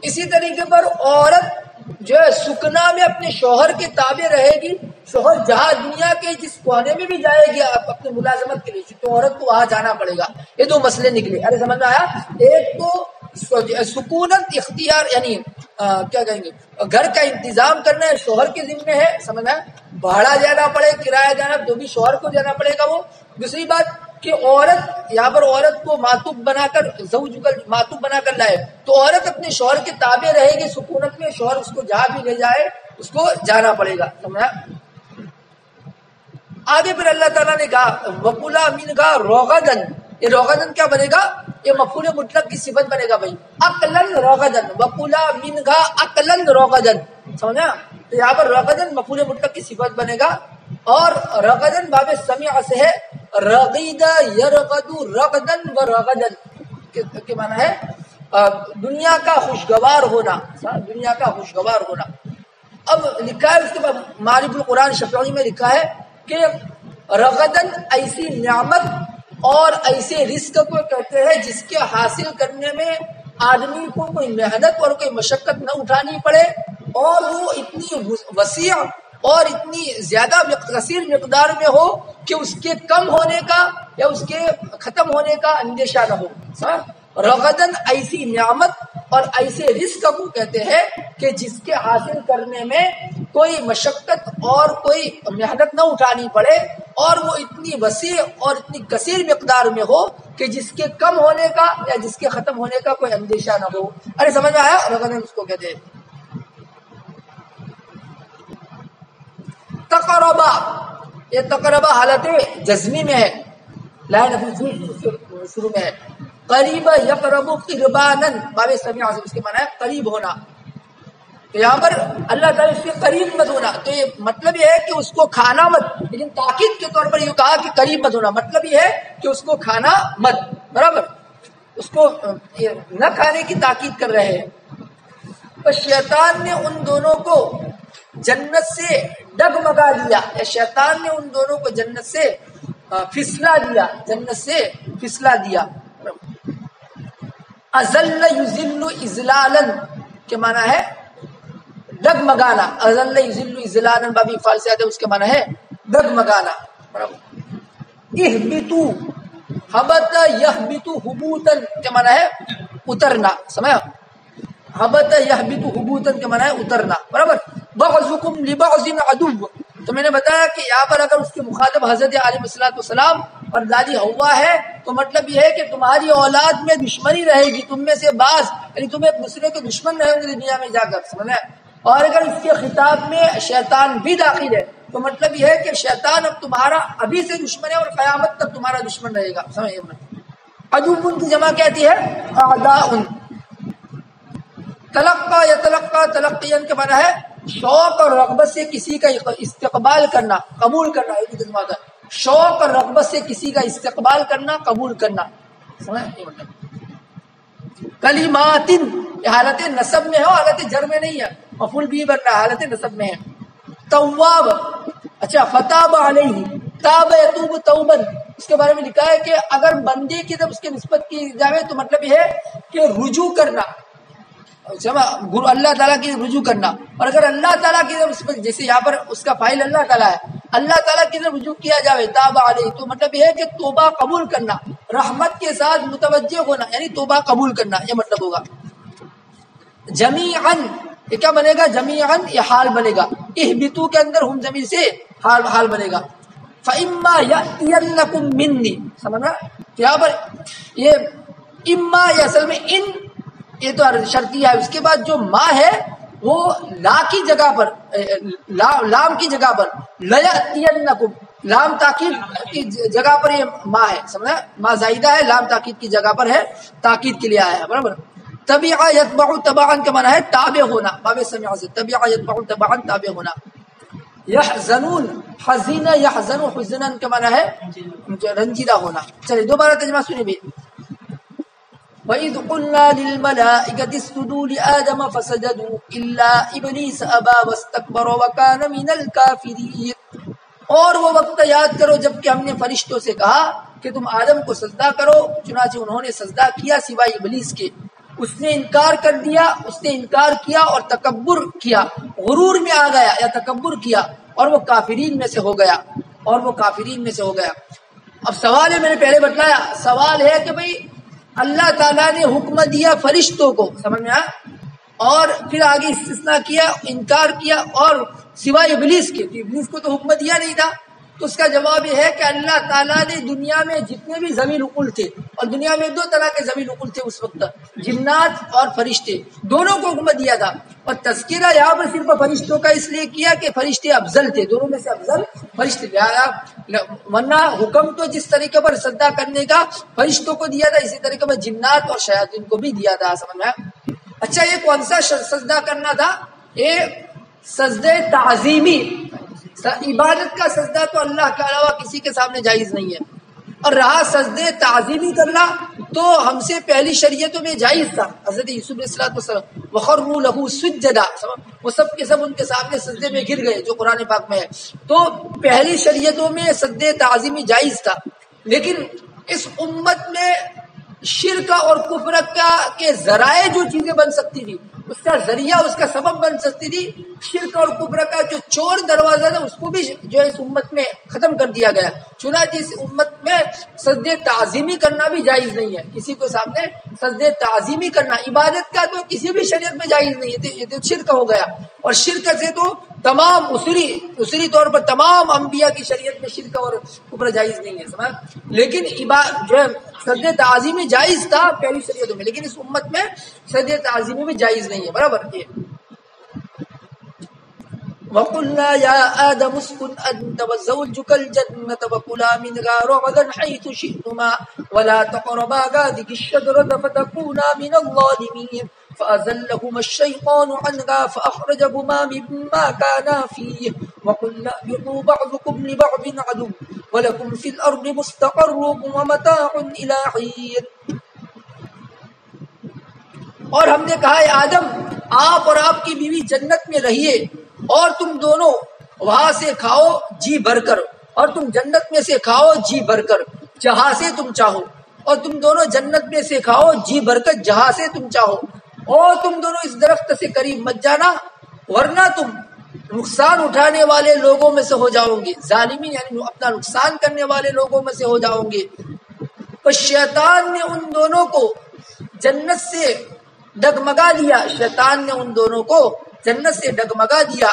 اسی طریقے پر عورت جو ہے سکنا میں اپنے شوہر کے تابع رہے گی. شوہر جہاں دنیا کے جس کونے میں بھی جائے گی اپنے ملازمت کے لیے تو عورت کو وہاں جانا پڑے گا. یہ دو مسئلے نکلے. ارے سمجھ میں آیا؟ ایک تو سکونت اختیار یعنی کیا کہیں گے گھر کا انتظام کرنا ہے شوہر کے ذمہ ہے. سمجھ میں بھاڑا جانا پڑے، کرایہ جانا تو بھی شوہر کو جانا پڑے گا. وہ دوسری بات کہ عورت یہاں پر عورت کو معطوف بنا کر معطوف بنا کر لائے تو عورت اپنے شوہر کے تابع رہے گی سکونت میں. شوہر اس کو جہاں بھی لے جائے اس کو جانا پڑے گا. سمجھا؟ آگے پھر اللہ تعالیٰ نے کہا وَقُلَا مِنْهَا رَغَدًا. یہ روغدن کیا بنے گا؟ یہ مفعول مطلق کی صفت بنے گا بھائی. اقلن روغدن، وَقُلَا مِنْهَا اقلن روغدن. سمجھا؟ تو یہاں پر روغدن مفعول مطلق کی صفت بنے گا. اور رغدن باب سمیع سے ہے رغید یرغد رغدن و رغدن کے معنی ہے دنیا کا خوشگوار ہونا، دنیا کا خوشگوار ہونا. اب لکھا ہے اس کے بعد معرف القرآن شفیعی میں لکھا ہے کہ رغدن ایسی نعمت اور ایسے رزق کو کہتے ہیں جس کے حاصل کرنے میں آدمی کو کوئی محنت اور کوئی مشقت نہ اٹھانی پڑے اور وہ اتنی وسیع اور اتنی زیادہ کثیر مقدار میں ہو کہ اس کے کم ہونے کا یا اس کے ختم ہونے کا اندیشہ نہ ہو. رغدن ایسی نعمت اور ایسے رزق کو کہتے ہیں کہ جس کے حاصل کرنے میں کوئی مشقت اور کوئی محنت نہ اٹھانی پڑے اور وہ اتنی وسیع اور اتنی کثیر مقدار میں ہو کہ جس کے کم ہونے کا یا جس کے ختم ہونے کا کوئی اندیشہ نہ ہو. ارے سمجھ میں آیا؟ رغدن اس کو کہتے ہیں. تقربا، یہ تقربا حالت جزمی میں ہے، لا نفی شروع میں ہے. قریب یقرب قربانا باب سمیع سے اس کے معنی ہے قریب ہونا. تو یہاں پر اللہ تعالیٰ اس کے قریب مت ہونا، تو یہ مطلب یہ ہے کہ اس کو کھانا مت، لیکن تاکید کے طور پر یہ کہا کہ قریب مت ہونا، مطلب یہ ہے کہ اس کو کھانا مت. برابر، اس کو نہ کھانے کی تاکید کر رہے ہیں. تو شیطان نے ان دونوں کو جنت سے ڈگمگا دیا، یا شیطان نے ان دونوں کو جنت سے پھسلا دیا، جنت سے پھسلا دیا. ازل یذل اذلالا کے معنی ہے ڈگمگانا. ازل یذل اذلالا بابی فعل سے آتے اس کے معنی ہے ڈگمگانا. اہبطوا، حبط یہبط حبوطا کے معنی ہے اترنا. سمجھا؟ حبط یہبط حبوطا کے معنی ہے اترنا. برابر. بعضکم لبعض عدو، تو میں نے بتایا کہ یہاں پر اگر اس کے مخاطب حضرت علیہ السلام اور دادی حوا ہے تو مطلب یہ ہے کہ تمہاری اولاد میں دشمنی رہے گی، تم میں سے بعض یعنی تم ایک دوسرے کے دشمن رہیں گے دنیا میں جا کر. سمجھا؟ اور اگر اس کے خطاب میں شیطان بھی داخل ہے تو مطلب یہ ہے کہ شیطان اب تمہارا ابھی سے دشمن ہے اور قیامت تک تمہارا دشمن رہے گا. سمجھے؟ عدو کی جمع کہتی ہے اعداء. تلقا یتلقا تلقیاً کے معنی ہے شوق اور رغبت سے کسی کا استقبال کرنا، قبول کرنا. شوق اور رغبت سے کسی کا استقبال کرنا، قبول کرنا. سمجھا یہ مطلب کلماتن حالت نصب میں ہو حالت جر میں نہیں ہے مفعول بھی بن رہا حالت نصب میں ہے تواب اچھا فتاب علیہ تاب یتوب توبن اس کے بارے میں لکھا ہے کہ اگر بندے کی طرف اس کی نسبت کی جائے تو مطلب یہ ہے کہ رجوع کرنا اللہ تعالیٰ کی رجوع کرنا اور اگر اللہ تعالیٰ کی طرف جیسے یہاں پر اس کا فاعل اللہ تعالیٰ ہے اللہ تعالیٰ کی طرف رجوع کیا جائے تاب علیہ تو مطلب یہ ہے کہ توبہ قبول کرنا رحمت کے ساتھ متوجہ ہونا یعنی توبہ قبول کرنا یہ مطلب ہوگا جمیعاً یہ کیا بنے گا جمیعاً یہ حال بنے گا اہبتو کے اندر ہم زمین سے حال بنے گا فَإِمَّا يَأْتِيَنَّكُم مِّنِّي سمجھنا تو یہاں پر یہ اما یہ اصل میں ان یہ تو شرطیہ ہے اس کے بعد جو ما ہے وہ لا کی جگہ پر لام کی جگہ پر لَيَأْتِيَنَّكُم لام تاکید کی جگہ پر یہ ما ہے سمجھنا ما زائدہ ہے لام تاکید کی جگہ پر ہے تاکید کے لیے آیا ہے برابر تبع یتبع تبعا کا معنی ہے تابع ہونا باب سمع سے تبع یتبع تبعا تابع ہونا یحزنون حزین یحزن حزنا کا معنی ہے رنجیدہ ہونا چلیے دوبارہ ترجمہ سنیں بھی وَإِذْ قُلْنَا لِلْمَلَائِكَةِ اسْجُدُوا لِآدَمَ فَسَجَدُوا إِلَّا إِبْلِيسَ أَبَى وَاسْتَكْبَرَ وَكَانَ مِنَ الْكَافِرِينَ اور وہ وقت یاد کرو جب کہ ہم نے فرشتوں سے کہا کہ تم آدم کو سجدہ کرو چنانچہ انہوں نے سجدہ کیا سوائے ابلیس کے اس نے انکار کر دیا اس نے انکار کیا اور تکبر کیا غرور میں آ گیا یا تکبر کیا اور وہ کافرین میں سے ہو گیا اب سوال ہے میں نے پہلے بتلایا سوال ہے کہ بھئی اللہ تعالیٰ نے حکم دیا فرشتوں کو سمجھ میں آیا اور پھر آگے استثناء کیا انکار کیا اور سوائے ابلیس کے تو ابلیس کو تو حکم دیا نہیں تھا تو اس کا جواب یہ ہے کہ اللہ تعالیٰ نے دنیا میں جتنے بھی ذویل عقول تھے اور دنیا میں دو طرح کے ذویل عقول تھے اس وقت جنات اور فرشتے دونوں کو حکم دیا تھا اور تذکرہ یہاں پر صرف فرشتوں کا اس لیے کیا کہ فرشتے افضل تھے دونوں میں سے افضل فرشتے ورنہ حکم تو جس طریقے پر سجدہ کرنے کا فرشتوں کو دیا تھا اسی طریقے پر جنات اور شیاطین کو بھی دیا تھا سمجھ میں اچھا یہ کون سا سجدہ کرنا تھا یہ سجدہ تعظیمی عبادت کا سجدہ تو اللہ کے علاوہ کسی کے سامنے جائز نہیں ہے اور رہا سجدے تعظیمی کرنا تو ہم سے پہلی شریعتوں میں جائز تھا حضرت یوسف علیہ السلام وخروا له سجدا وہ سب کے سب ان کے سامنے سجدے میں گر گئے جو قرآن پاک میں ہے تو پہلی شریعتوں میں سجدے تعظیمی جائز تھا لیکن اس امت میں شرک اور کفر کا کے ذرائع جو چیزیں بن سکتی تھی اس کا ذریعہ اس کا سبب بن سکتی تھی شرک اور کفر کا جو چور دروازہ تھا اس کو بھی جو ہے اس امت میں ختم کر دیا گیا چنانچہ اس امت میں سجدے تعظیمی کرنا بھی جائز نہیں ہے کسی کو سامنے سجدے تعظیمی کرنا عبادت کا تو کسی بھی شریعت میں جائز نہیں ہے یہ تو شرک ہو گیا اور شرک سے تو تمام اصولی طور پر تمام انبیاء کی شریعت میں شرک اور کفر جائز نہیں ہے سمجھ لیکن جو ہے سجدے تعظیمی جائز تھا پہلی شریعتوں میں لیکن اس امت میں سجدے تعظیمی بھی جائز نہیں ہے برابر یہ وَقُلْنَا يَا آدَمُ اسْكُنْ أَنْتَ وَزَوْجُكَ الْجَنَّةَ وَكُلَا مِنْهَا رَغَدًا حَيْثُ شِئْتُمَا وَلَا تَقْرَبَا هَٰذِهِ الشَّجَرَةَ فَتَكُونَا مِنَ الظَّالِمِينَ فَأَزَلَّهُمَا الشَّيْطَانُ عَنْهَا فَأَخْرَجَهُمَا مِمَّا كَانَا فِيهِ وَقُلْنَا اهْبِطُوا بَعْضُكُمْ لِبَعْضٍ عَدُوٌّ وَلَكُمْ فِي الْأَرْضِ مُسْتَقَرٌّ وَمَتَاعٌ إِلَىٰ حِينٍ اور ہم نے کہا اے آدم آپ اور آپ کی بیوی جنت میں رہیے اور تم دونوں وہاں سے کھاؤ جی بھر کر اور تم جنت میں سے کھاؤ جی بھر کر جہاں سے تم چاہو اور تم دونوں جنت میں سے کھاؤ جی بھر کر جہاں سے تم چاہو اور تم دونوں اس درخت سے قریب مت جانا ورنہ تم نقصان اٹھانے والے لوگوں میں سے ہو جاؤ گے ظالمین یعنی اپنا نقصان کرنے والے لوگوں میں سے ہو جاؤ گے تو شیطان نے ان دونوں کو جنت سے ڈگمگا دیا شیطان نے ان دونوں کو جنت سے ڈگمگا دیا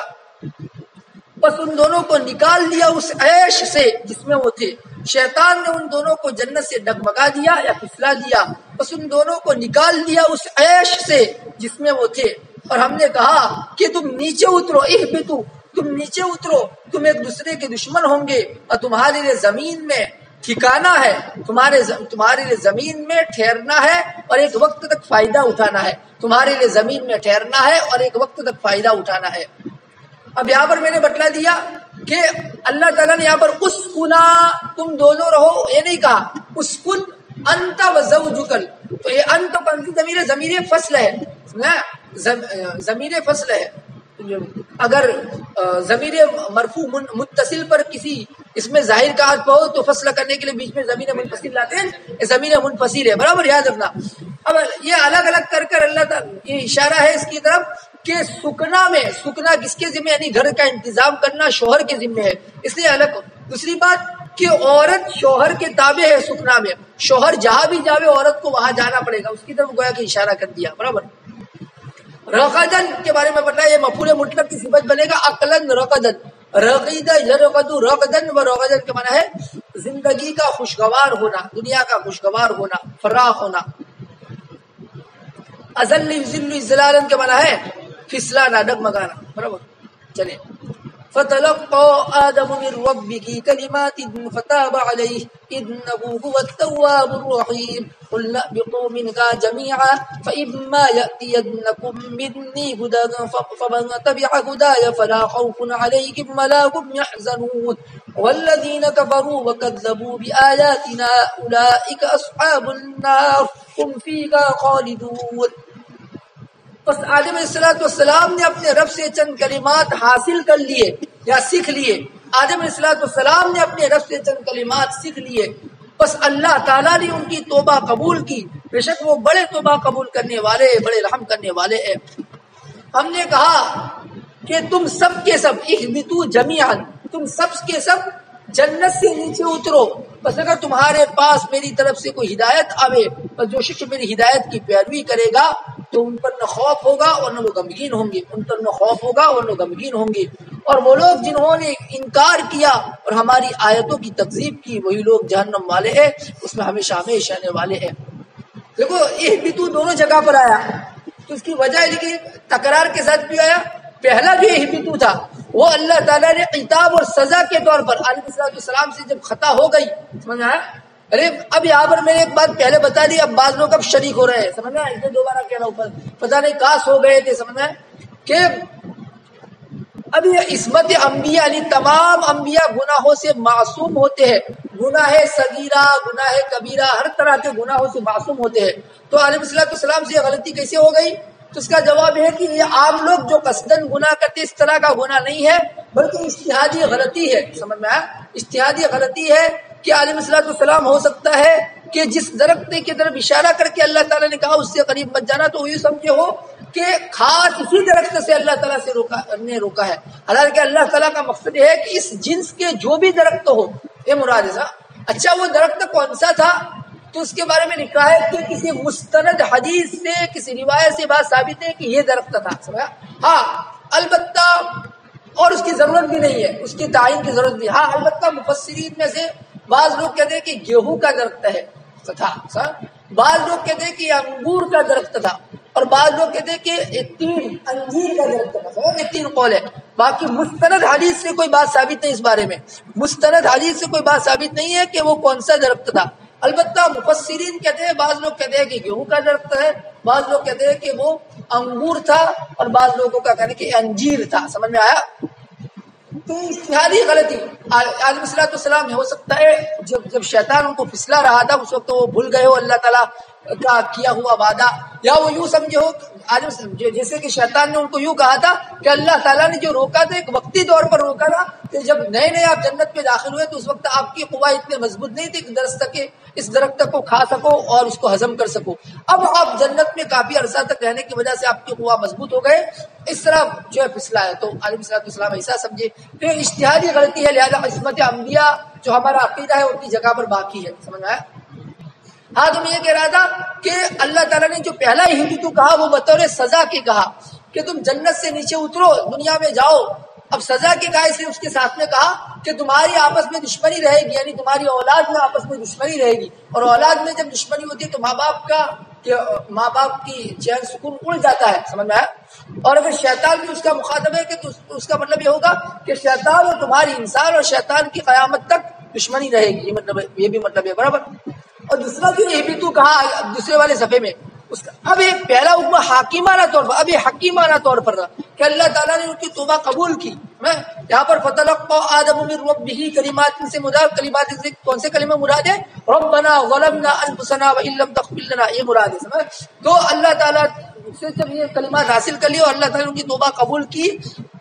بس ان دونوں کو نکال دیا اس عیش سے جس میں وہ تھے شیطان نے ان دونوں کو جنت سے ڈگمگا دیا یا پھسلا دیا بس ان دونوں کو نکال دیا اس عیش سے جس میں وہ تھے اور ہم نے کہا کہ تم نیچے اترو اہبطوا تم نیچے اترو تم ایک دوسرے کے دشمن ہوں گے اور تمہارے لیے زمین میں ٹھکانا ہے تمہارے لیے زمین میں ٹھہرنا ہے اور ایک وقت تک فائدہ اٹھانا ہے تمہارے لیے زمین میں ٹھہرنا ہے اور ایک وقت تک فائدہ اٹھانا ہے اب یہاں پر میں نے بتلا دیا کہ اللہ تعالیٰ نے یہاں پر اسکنا تم دونوں رہو یہ نہیں کہا اسکن انت وزوجکل، تو یہ انت ضمیر فصل ہے نا، ضمیر فصل ہے. اگر ضمیر مرفوع متصل پر کسی اس میں ظاہر کا عطف ہو تو فصل کرنے کے لیے بیچ میں ضمیر منفصل لاتے ہیں، یہ ضمیر منفصل ہے، برابر یاد رکھنا. اب یہ الگ الگ کر کر اللہ تعالیٰ یہ اشارہ ہے اس کی طرف کہ سکنا میں، سکنا کس کے ذمہ یعنی گھر کا انتظام کرنا شوہر کے ذمہ ہے، اس لیے الگ. دوسری بات کہ عورت شوہر کے تابع ہے سکنا میں، شوہر جہاں بھی جاوے عورت کو وہاں جانا پڑے گا، اس کی طرف گویا کہ اشارہ کر دیا، برابر. رقدن کے بارے میں بتایا، یہ مفعول مطلق کی صفت بنے گا، عقلن رقدن، رقیدہ یرقد رقدن و رقدن کے معنی ہے زندگی کا خوشگوار ہونا، دنیا کا خوشگوار ہونا، فراخ ہونا. ازل یذل اذلالن کے معنی ہے پھسلانا، ڈگمگانا، برابر. چلیں فتلقى آدم من ربه كلمات فتاب عليه إنه هو التواب الرحيم قل اهبطوا منها جميعا فإما يأتينكم مني هدى فمن تبع هداي فلا خوف عليهم ولا هم يحزنون والذين كفروا وكذبوا بآياتنا أولئك أصحاب النار هم فيها خالدون. بس آدم علیہ السلام نے اپنے رب سے چند کلمات حاصل کر لیے یا سیکھ لیے. آدم علیہ السلام نے اپنے رب سے چند کلمات سیکھ لیے، بس اللہ تعالیٰ نے ان کی توبہ قبول کی. بے شک وہ بڑے توبہ قبول کرنے والے، بڑے رحم کرنے والے ہیں. ہم نے کہا کہ تم سب کے سب اہبطوا جمیعا، تم سب کے سب جنت سے نیچے اترو. بس اگر تمہارے پاس میری طرف سے کوئی ہدایت آوے، بس جو شخص میری ہدایت کی پیروی کرے گا تو ان پر نہ خوف ہوگا اور نہ وہ غمگین ہوں گے، ان پر نہ خوف ہوگا اور نہ غمگین ہوں گے. اور وہ لوگ جنہوں نے انکار کیا اور ہماری آیتوں کی تکذیب کی وہی لوگ جہنم والے ہیں، اس میں ہمیشہ ہمیشہ رہنے والے ہیں. دیکھو اہبطوا دونوں جگہ پر آیا تو اس کی وجہ ہے لیکن تکرار کے ساتھ بھی آیا. پہلا جو اہبطوا تھا وہ اللہ تعالیٰ نے عتاب اور سزا کے طور پر علیہ السلام سے جب خطا ہو گئی، سمجھ میں آیا. ارے اب یہاں پر میں نے ایک بات پہلے بتا دی، اب بعض لوگ اب شریک ہو رہے ہیں، سمجھ میں آیا. اسے دوبارہ کہنا اوپر پتہ نہیں کاس ہو گئے تھے، سمجھ میں کہ اب یہ عصمت انبیاء یعنی تمام انبیاء گناہوں سے معصوم ہوتے ہیں. گناہ صغیرہ، گناہ کبیرہ، ہر طرح کے گناہوں سے معصوم ہوتے ہیں. تو علیہ السلام سے غلطی کیسے ہو گئی؟ تو اس کا جواب ہے کہ یہ عام لوگ جو قصدن گناہ کرتے اس طرح کا گناہ نہیں ہے، بلکہ اجتہادی غلطی ہے. سمجھ میں آیا؟ اجتہادی غلطی ہے کہ علیہ السلام ہو سکتا ہے کہ جس درخت کی طرف اشارہ کر کے اللہ تعالیٰ نے کہا اس سے قریب مت جانا، تو یہ سمجھے ہو کہ خاص اسی درخت سے اللہ تعالیٰ سے روکا ہے. حالانکہ اللہ تعالیٰ کا مقصد ہے کہ اس جنس کے جو بھی درخت ہو، یہ مراد ہے. اچھا وہ درخت کون سا تھا؟ تو اس کے بارے میں لکھا ہے کہ کسی مستند حدیث سے، کسی روایت سے بات ثابت ہے کہ یہ درخت تھا. سمجھا؟ ہاں البتہ اور اس کی ضرورت بھی نہیں ہے، اس کی تعین کی ضرورت بھی. ہاں البتہ مفسرین میں سے بعض لوگ کہتے ہیں کہ گیہوں کا درخت ہے تھا، بعض لوگ کہتے ہیں کہ انگور کا درخت تھا، اور بعض لوگ کہتے ہیں کہ تین انجیر کا درخت تھا. یہ تین قول ہے. باقی مستند حدیث سے کوئی بات ثابت نہیں. اس بارے میں مستند حدیث سے کوئی بات ثابت نہیں ہے کہ وہ کون سا درخت تھا. البتہ مفسرین کہتے ہیں، بعض لوگ کہتے ہیں کہ گیہوں کا درخت ہے، بعض لوگ کہتے ہیں کہ وہ انگور تھا، اور بعض لوگوں کا کہنا کہ انجیر تھا. سمجھ میں آیا؟ تو اشتہادی غلطی علیہ السلام ہو سکتا ہے جب شیطان ان کو پھسلا رہا تھا اس وقت وہ بھول گئے ہو اللہ تعالیٰ کا کیا ہوا وعدہ، یا وہ یوں سمجھے ہو جیسے کہ شیطان نے ان کو یوں کہا تھا کہ اللہ تعالیٰ نے جو روکا تھا ایک وقتی طور پر روکا تھا کہ جب نئے نئے آپ جنت میں داخل ہوئے تو اس وقت آپ کی قوت اتنے مضبوط نہیں تھی کہ اس درخت کو کھا سکو اور اس کو ہضم کر سکو. اب آپ جنت میں کافی عرصہ تک رہنے کی وجہ سے آپ کی قوت مضبوط ہو گئے، اس طرح جو ہے پھسلا ہے. تو علیہ السلام ایسا سمجھے کہ اشتہادی غلطی ہے، لہذا عصمت انبیاء جو ہمارا عقیدہ ہے ان کی جگہ پر باقی ہے. سمجھ آیا؟ ہاں تو میں یہ کہہ رہا تھا کہ اللہ تعالیٰ نے جو پہلا اہبطوا کہا وہ بطور سزا کے کہا کہ تم جنت سے نیچے اترو، دنیا میں جاؤ. اب سزا کے کہا اس لیے اس کے ساتھ میں کہا کہ تمہاری آپس میں دشمنی رہے گی، یعنی تمہاری اولاد میں آپس میں دشمنی رہے گی، اور اولاد میں جب دشمنی ہوتی ہے تو ماں باپ کی چین سکون اڑ جاتا ہے. سمجھ میں آیا؟ اور اگر شیطان بھی اس کا مخاطب ہے کہ تو اس کا مطلب یہ ہوگا کہ شیطان اور تمہاری انسان اور شیطان کی قیامت تک دشمنی رہے گی. یہ بھی مطلب ہے، برابر. اور دوسرا جو اہبطوا کہا دوسرے والے صفحے میں اب ایک پہلا حکم حاکمانہ طور پر، اب یہ حکیمانہ طور پر رہا کہ اللہ تعالیٰ نے ان کی توبہ قبول کی. یہاں پر فتلقى آدم من ربه کلمات سے مراد، کلمات سے کون سے کلمہ مراد ہے؟ ربنا ظلمنا انفسنا وان لم تغفر لنا، یہ مراد ہے. سمجھ؟ تو اللہ تعالیٰ سے جب یہ کلمات حاصل کر لی اور اللہ تعالیٰ نے ان کی توبہ قبول کی،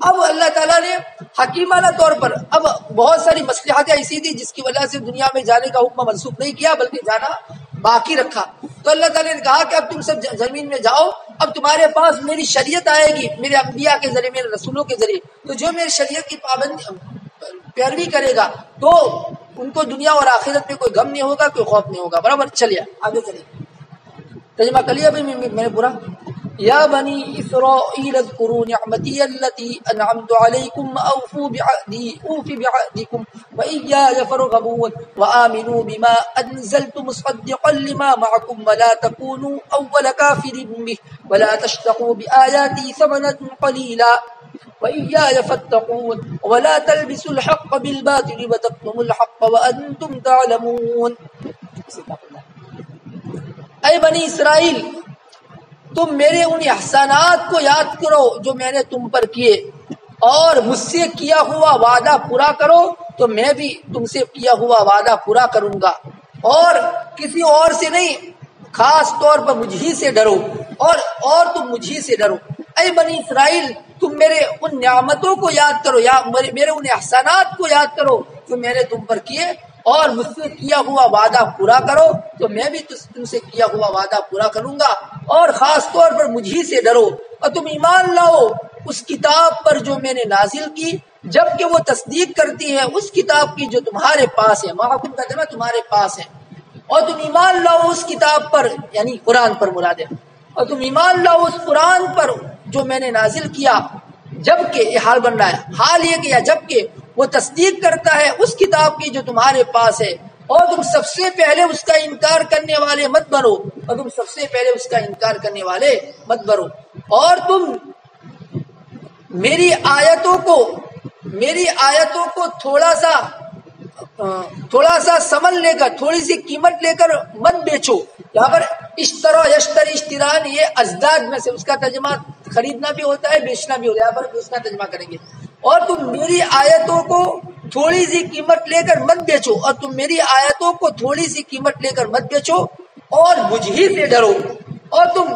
اب اللہ تعالیٰ نے حکیمانہ طور پر اب بہت ساری مصلحتیں ایسی تھی جس کی وجہ سے دنیا میں جانے کا حکم منسوخ نہیں کیا بلکہ جانا باقی رکھا. تو اللہ تعالیٰ نے کہا کہ اب تم سب زمین میں جاؤ، اب تمہارے پاس میری شریعت آئے گی میرے انبیاء کے ذریعے، میرے رسولوں کے ذریعے. تو جو میری شریعت کی پیروی کرے گا تو ان کو دنیا اور آخرت میں کوئی غم نہیں ہوگا، کوئی خوف نہیں ہوگا. برابر؟ چلیے آگے چلیے. ترجمہ کر لیا میں نے پورا. یا بنی اسرائیل اذکروا نعمتی التی انعمت علیکم اوفوا بعہدی اوف بعہدکم وإیای فارغبون وآمنوا بما انزلت مصدقا لما معکم ولا تکونوا اول کافر به ولا تشتروا بآیاتی ثمنا قلیلا وإیای فاتقون ولا تلبسوا الحق بالباطل وتکتموا الحق وانتم تعلمون. اے بنی اسرائیل، تم میرے ان احسانات کو یاد کرو جو میں نے تم پر کیے، اور مجھ سے کیا ہوا وعدہ پورا کرو تو میں بھی تم سے کیا ہوا وعدہ پورا کروں گا، اور کسی اور سے نہیں، خاص طور پر مجھ ہی سے ڈرو، اور تم مجھ ہی سے ڈرو. اے بنی اسرائیل، تم میرے ان نعمتوں کو یاد کرو، یا میرے ان احسانات کو یاد کرو جو میں نے تم پر کیے، اور مجھ سے کیا ہوا وعدہ پورا کرو تو میں بھی تم سے کیا ہوا وعدہ پورا کروں گا، اور خاص طور پر مجھ ہی سے ڈرو. اور تم ایمان لاؤ اس کتاب پر جو میں نے نازل کی، جبکہ وہ تصدیق کرتی ہے اس کتاب کی جو تمہارے پاس ہے. محکم کا جمع تمہارے پاس ہے. اور تم ایمان لاؤ اس کتاب پر، یعنی قرآن پر مراد ہے. اور تم ایمان لاؤ اس قرآن پر جو میں نے نازل کیا، جبکہ یہ حال بن رہا ہے، حال یہ کہ جبکہ وہ تصدیق کرتا ہے اس کتاب کی جو تمہارے پاس ہے، اور تم سب سے پہلے اس کا انکار کرنے والے مت بنو، اور تم سب سے پہلے اس کا انکار کرنے والے مت بنو. اور تم میری آیتوں کو تھوڑا سا سمن لے کر، تھوڑی سی قیمت لے کر مت بیچو. یہاں پر اشترا یشتری اشتران، یہ ازداد میں سے، اس کا ترجمہ خریدنا بھی ہوتا ہے بیچنا بھی ہوتا ہے. یہاں پر بیچنا ترجمہ کریں گے. اور تم میری آیتوں کو تھوڑی سی قیمت لے کر مت بیچو، اور تم میری آیتوں کو تھوڑی سی قیمت لے کر مت بیچو، اور مجھ ہی سے ڈرو. اور تم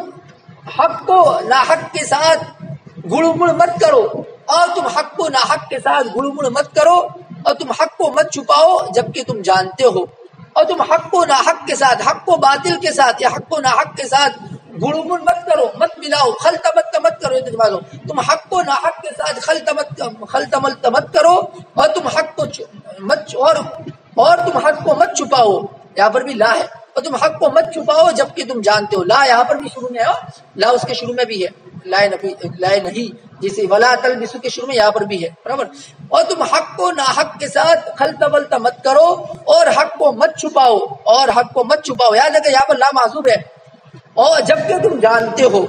حق کو ناحق کے ساتھ گڑ مت کرو، اور تم حق کو ناحق کے ساتھ گڑ مت کرو، اور تم حق کو مت چھپاؤ جبکہ تم جانتے ہو. اور تم حق کو ناحق کے ساتھ، حق کو باطل کے ساتھ یا حق کو ناحق کے ساتھ گڑ مت کرو، مت ملاؤ، خلط مت کرو. تم حق کو ناحق کے ساتھ خلط مت کرو، اور تم حق کو حق کو مت چھپاؤ. یہاں پر بھی لا ہے. اور تم حق کو مت چھپاؤ جبکہ تم جانتے ہو. لا یہاں پر بھی شروع میں ہے، لا اس کے شروع میں بھی ہے، لا نہیں، جسے ولا تلبسوا کے شروع میں یہاں پر بھی ہے. برابر. اور تم حق کو ناحق کے ساتھ خلط مت کرو، اور حق کو مت چھپاؤ، یاد ہے کہ یہاں پر لا معذوب ہے، اور جبکہ تم جانتے ہو.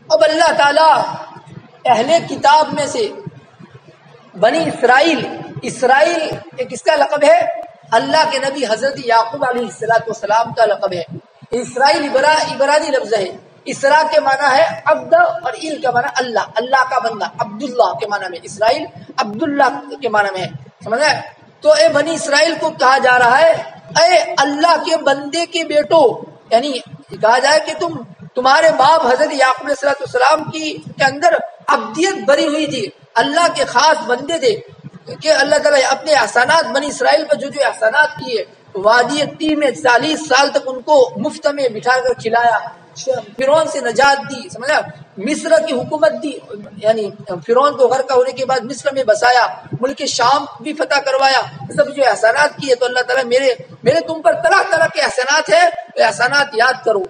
اب اللہ تعالی اہل کتاب میں سے بنی اسرائیل ایک اس کا لقب ہے، اللہ کے نبی حضرت یعقوب علیہ السلام کا لقب ہے. اسرائیل عبرانی لفظ ہے. اسرا کے معنی ہے عبد، اور ایل کا معنی اللہ کا بندہ، عبداللہ کے معنی میں. اسرائیل عبداللہ کے معنی میں ہے. سمجھ آئے؟ تو اے بنی اسرائیل کو کہا جا رہا ہے اے اللہ کے بندے کے بیٹو، یعنی کہا جائے کہ تمہارے باپ حضرت یعقوب علیہ السلام کے اندر عبدیت بری ہوئی تھی، اللہ کے خاص بندے تھے، کہ اللہ تعالیٰ اپنے احسانات بنی اسرائیل پر جو احسانات کیے، وادی طی میں 40 سال تک ان کو مفت میں بٹھا کر کھلایا، فرعون سے نجات دی، سمجھا، مصر کی حکومت دی، یعنی فرعون کو غرق ہونے کے بعد مصر میں بسایا، ملک شام بھی فتح کروایا، سب جو احسانات کیے. تو اللہ تعالیٰ میرے تم پر طرح طرح کے احسانات ہیں، احسانات یاد کرو.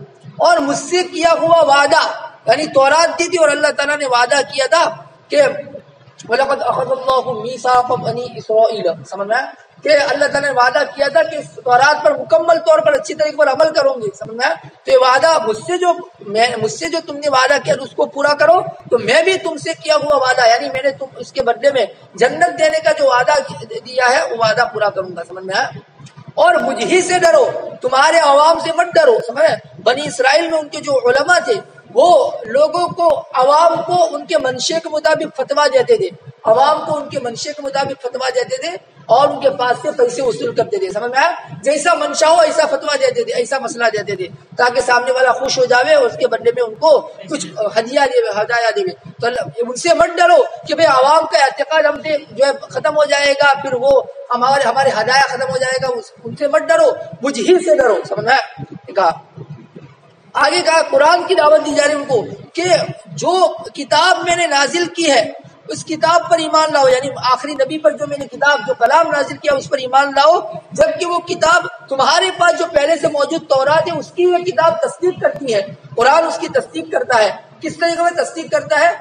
اور مجھ سے کیا ہوا وعدہ، یعنی تورات دی تھی اور اللہ تعالیٰ نے وعدہ کیا تھا کہ وَلَقَدْ أَخَذَ اللَّهُ مِيثَاقَ بَنِي إِسْرَائِيلَ، سمجھ میں کہ اللہ تعالیٰ نے وعدہ کیا تھا کہ تورات پر مکمل طور پر اچھی طریقے پر عمل کرو گے. سمجھ میں تو یہ وعدہ مجھ سے جو تم نے وعدہ کیا اس کو پورا کرو، تو میں بھی تم سے کیا ہوا وعدہ، یعنی میں نے تم اس کے بدلے میں جنت دینے کا جو وعدہ دیا ہے وہ وعدہ پورا کروں گا. سمجھ میں اور مجھ ہی سے ڈرو، تمہارے عوام سے مت ڈرو. سمجھے؟ بنی اسرائیل میں ان کے جو علماء تھے وہ لوگوں کو، عوام کو ان کے منشے کے مطابق فتوا دیتے تھے، عوام کو ان کے منشے کے مطابق فتوا دیتے تھے اور ان کے پاس سے پیسے وصول کرتے تھے. سمجھ میں آیا؟ جیسا منشا ہو ایسا فتوا دیتے تھے، ایسا مسئلہ دیتے تھے تاکہ سامنے والا خوش ہو جاوے اور اس کے بدلے میں ان کو کچھ ہدیہ دے. تو ان سے مت ڈرو کہ بھئی عوام کا اعتقاد ہم سے جو ہے ختم ہو جائے گا، پھر وہ ہمارے ہدایہ ختم ہو جائے گا. ان سے مت ڈرو، مجھ ہی سے ڈرو. سمجھ میں آیا؟ آگے کہا قرآن کی دعوت دی جا رہی ہے ان کو کہ جو کتاب میں نے نازل کی ہے اس کتاب پر ایمان لاؤ، یعنی آخری نبی پر جو میں نے کتاب، جو کلام نازل کیا اس پر ایمان لاؤ، جبکہ وہ کتاب تمہارے پاس جو پہلے سے موجود تورات ہے اس کی یہ کتاب تصدیق کرتی ہے. قرآن اس کی تصدیق کرتا ہے. کس طریقے میں تصدیق کرتا ہے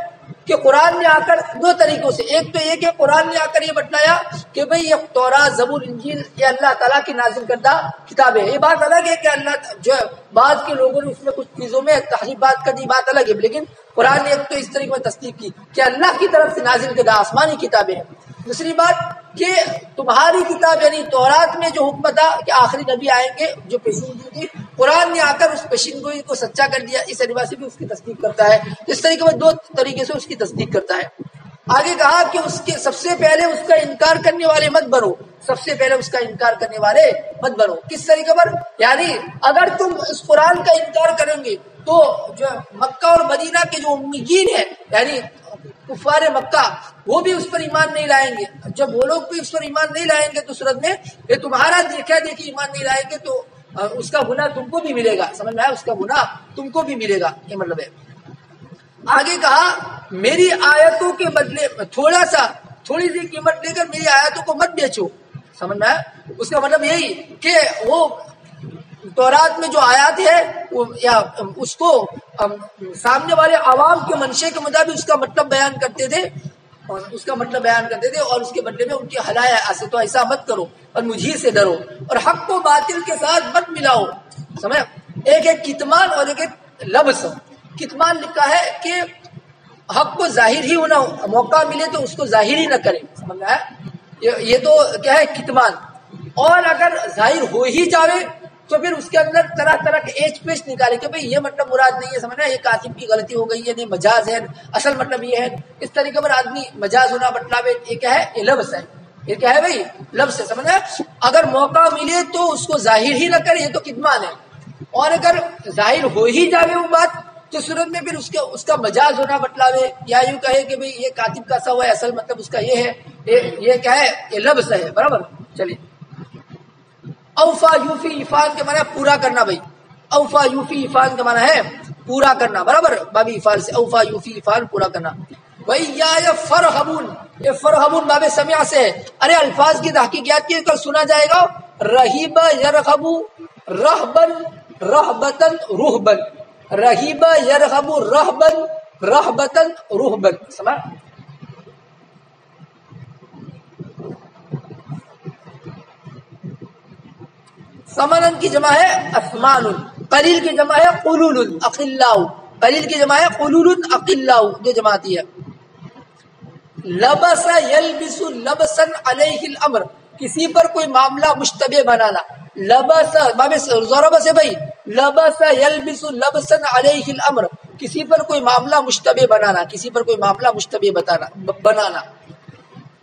کہ قرآن نے آ کر دو طریقوں سے، ایک تو یہ کہ قرآن نے آ کر یہ بتلایا کہ بھئی یہ تورات، زبور، انجیل یہ اللہ تعالیٰ کی نازل کردہ کتاب ہے. یہ بات الگ ہے کہ اللہ جو ہے بعض کے لوگوں نے اس میں کچھ چیزوں میں تحریفات کر دی، بات الگ ہے، لیکن قرآن نے ایک تو اس طریقے میں تصدیق کی کہ اللہ کی طرف سے نازل کردہ آسمانی کتابیں ہیں. دوسری بات کہ تمہاری کتاب یعنی تورات میں جو حکم تھا کہ آخری نبی آئیں گے جو پیشین تھی، قرآن نے آ کر اس پیشین گوئی کو سچا کر دیا. اس اعتبار سے بھی اس کی تصدیق کرتا ہے. اس طریقے میں دو طریقے سے اس کی تصدیق کرتا ہے. آگے کہا کہ اس کے سب سے پہلے اس کا انکار کرنے والے مت بنو، سب سے پہلے اس کا انکار کرنے والے مت بنو. کس طریقے پر؟ یعنی اگر تم اس قرآن کا انکار کریں گے تو جو مکہ اور مدینہ کے جو امیین ہیں یعنی کفار مکہ وہ بھی اس پر ایمان نہیں لائیں گے. جب وہ لوگ بھی اس پر ایمان نہیں لائیں گے تو صورت میں یہ تمہارا دیکھا دیکھی ایمان نہیں لائیں گے تو اس کا گناہ تم کو بھی ملے گا. سمجھ میں آیا؟ اس کا گناہ تم کو بھی ملے گا، یہ مطلب ہے. آگے کہا میری آیتوں کے بدلے تھوڑی سی قیمت لے کر میری آیتوں کو مت بیچو. سمجھ میں آیا؟ اس کا مطلب یہی کہ وہ تورات میں جو آیات ہے یا اس کو سامنے والے عوام کے منشے کے مطابق اس کا مطلب بیان کرتے تھے اور اس کے بدلے میں ان کی ہلایا ایسے تو ایسا مت کرو اور مجھے سے ڈرو اور حق کو باطل کے ساتھ مت ملاؤ. سمجھ؟ ایک کتمان اور ایک لبس. کتمان لکھا ہے کہ حق کو ظاہر ہی ہونا، موقع ملے تو اس کو ظاہر ہی نہ کرے. سمجھ میں آیا؟ یہ تو کیا ہے کتمان. اور اگر ظاہر ہو ہی جاوے تو پھر اس کے اندر طرح طرح کے ایج پیش نکالے کہ بھئی یہ مطلب مراد نہیں ہے. سمجھنا یہ کاتب کی غلطی ہو گئی ہے، نہیں مجاز ہے، اصل مطلب یہ ہے. اس طریقے پر آدمی مجاز ہونا مطلب یہ کیا ہے؟ یہ لفظ ہے. یہ کیا ہے بھئی؟ لفظ ہے. سمجھنا اگر موقع ملے تو اس کو ظاہر ہی نہ کرے، یہ تو کتمان ہے. اور اگر ظاہر ہو ہی جاوے وہ بات تو صورت میں پھر اس کا مجاز ہونا مطلب ہے، یا یوں کہے کہ بھئی یہ کاتب کا سا ہوا ہے، اصل مطلب اس کا یہ ہے، یہ کیا ہے؟ یہ لفظ ہے. برابر؟ چلیے. اوفا یوفی افان کے معنی پورا کرنا. بھائی اوفا یوفی افان کا معنی ہے پورا کرنا. برابر؟ باب افعال سے اوفا یوفی افان پورا کرنا. بھائی یا فرحبون، یہ فرحبون باب سمع سے ہے. ارے الفاظ کی تحقیقات کی کل سنا جائے گا. رہیب یرغب رہبن رہبتن رہبن، رہیب یرغب رہبن رہبتن رہبن. سمجھ؟ سمنن کی جمع ہے اسمان، قلیل کی جمع ہے قلول اقلاء، قلیل کی جمع ہے قلول اقلاء جو جمع آتی ہے. لبس یلبس لبسا علیہ الامر، کسی پر کوئی معاملہ مشتبہ بنانا. لبس باب ضرب سے بھائی لبس یلبس لبسا علیہ الامر، کسی پر کوئی معاملہ مشتبہ بنانا، کسی پر کوئی معاملہ مشتبہ بنانا.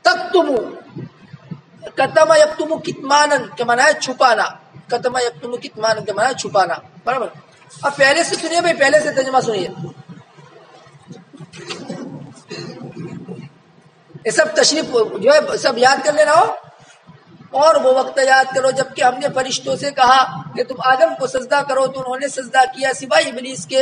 تکتم، کتم یکتم کتمانا کے معنی ہے چھپانا. کتم یکتم کتمانا کے معنی ہے چھپانا. برابر؟ اب پہلے سے سنیے بھائی، پہلے سے ترجمہ سنیے. یہ سب تشریف جو ہے سب یاد کر لینا ہو. اور وہ وقت یاد کرو جب کہ ہم نے فرشتوں سے کہا کہ تم آدم کو سجدہ کرو تو انہوں نے سجدہ کیا سوائے ابلیس کے،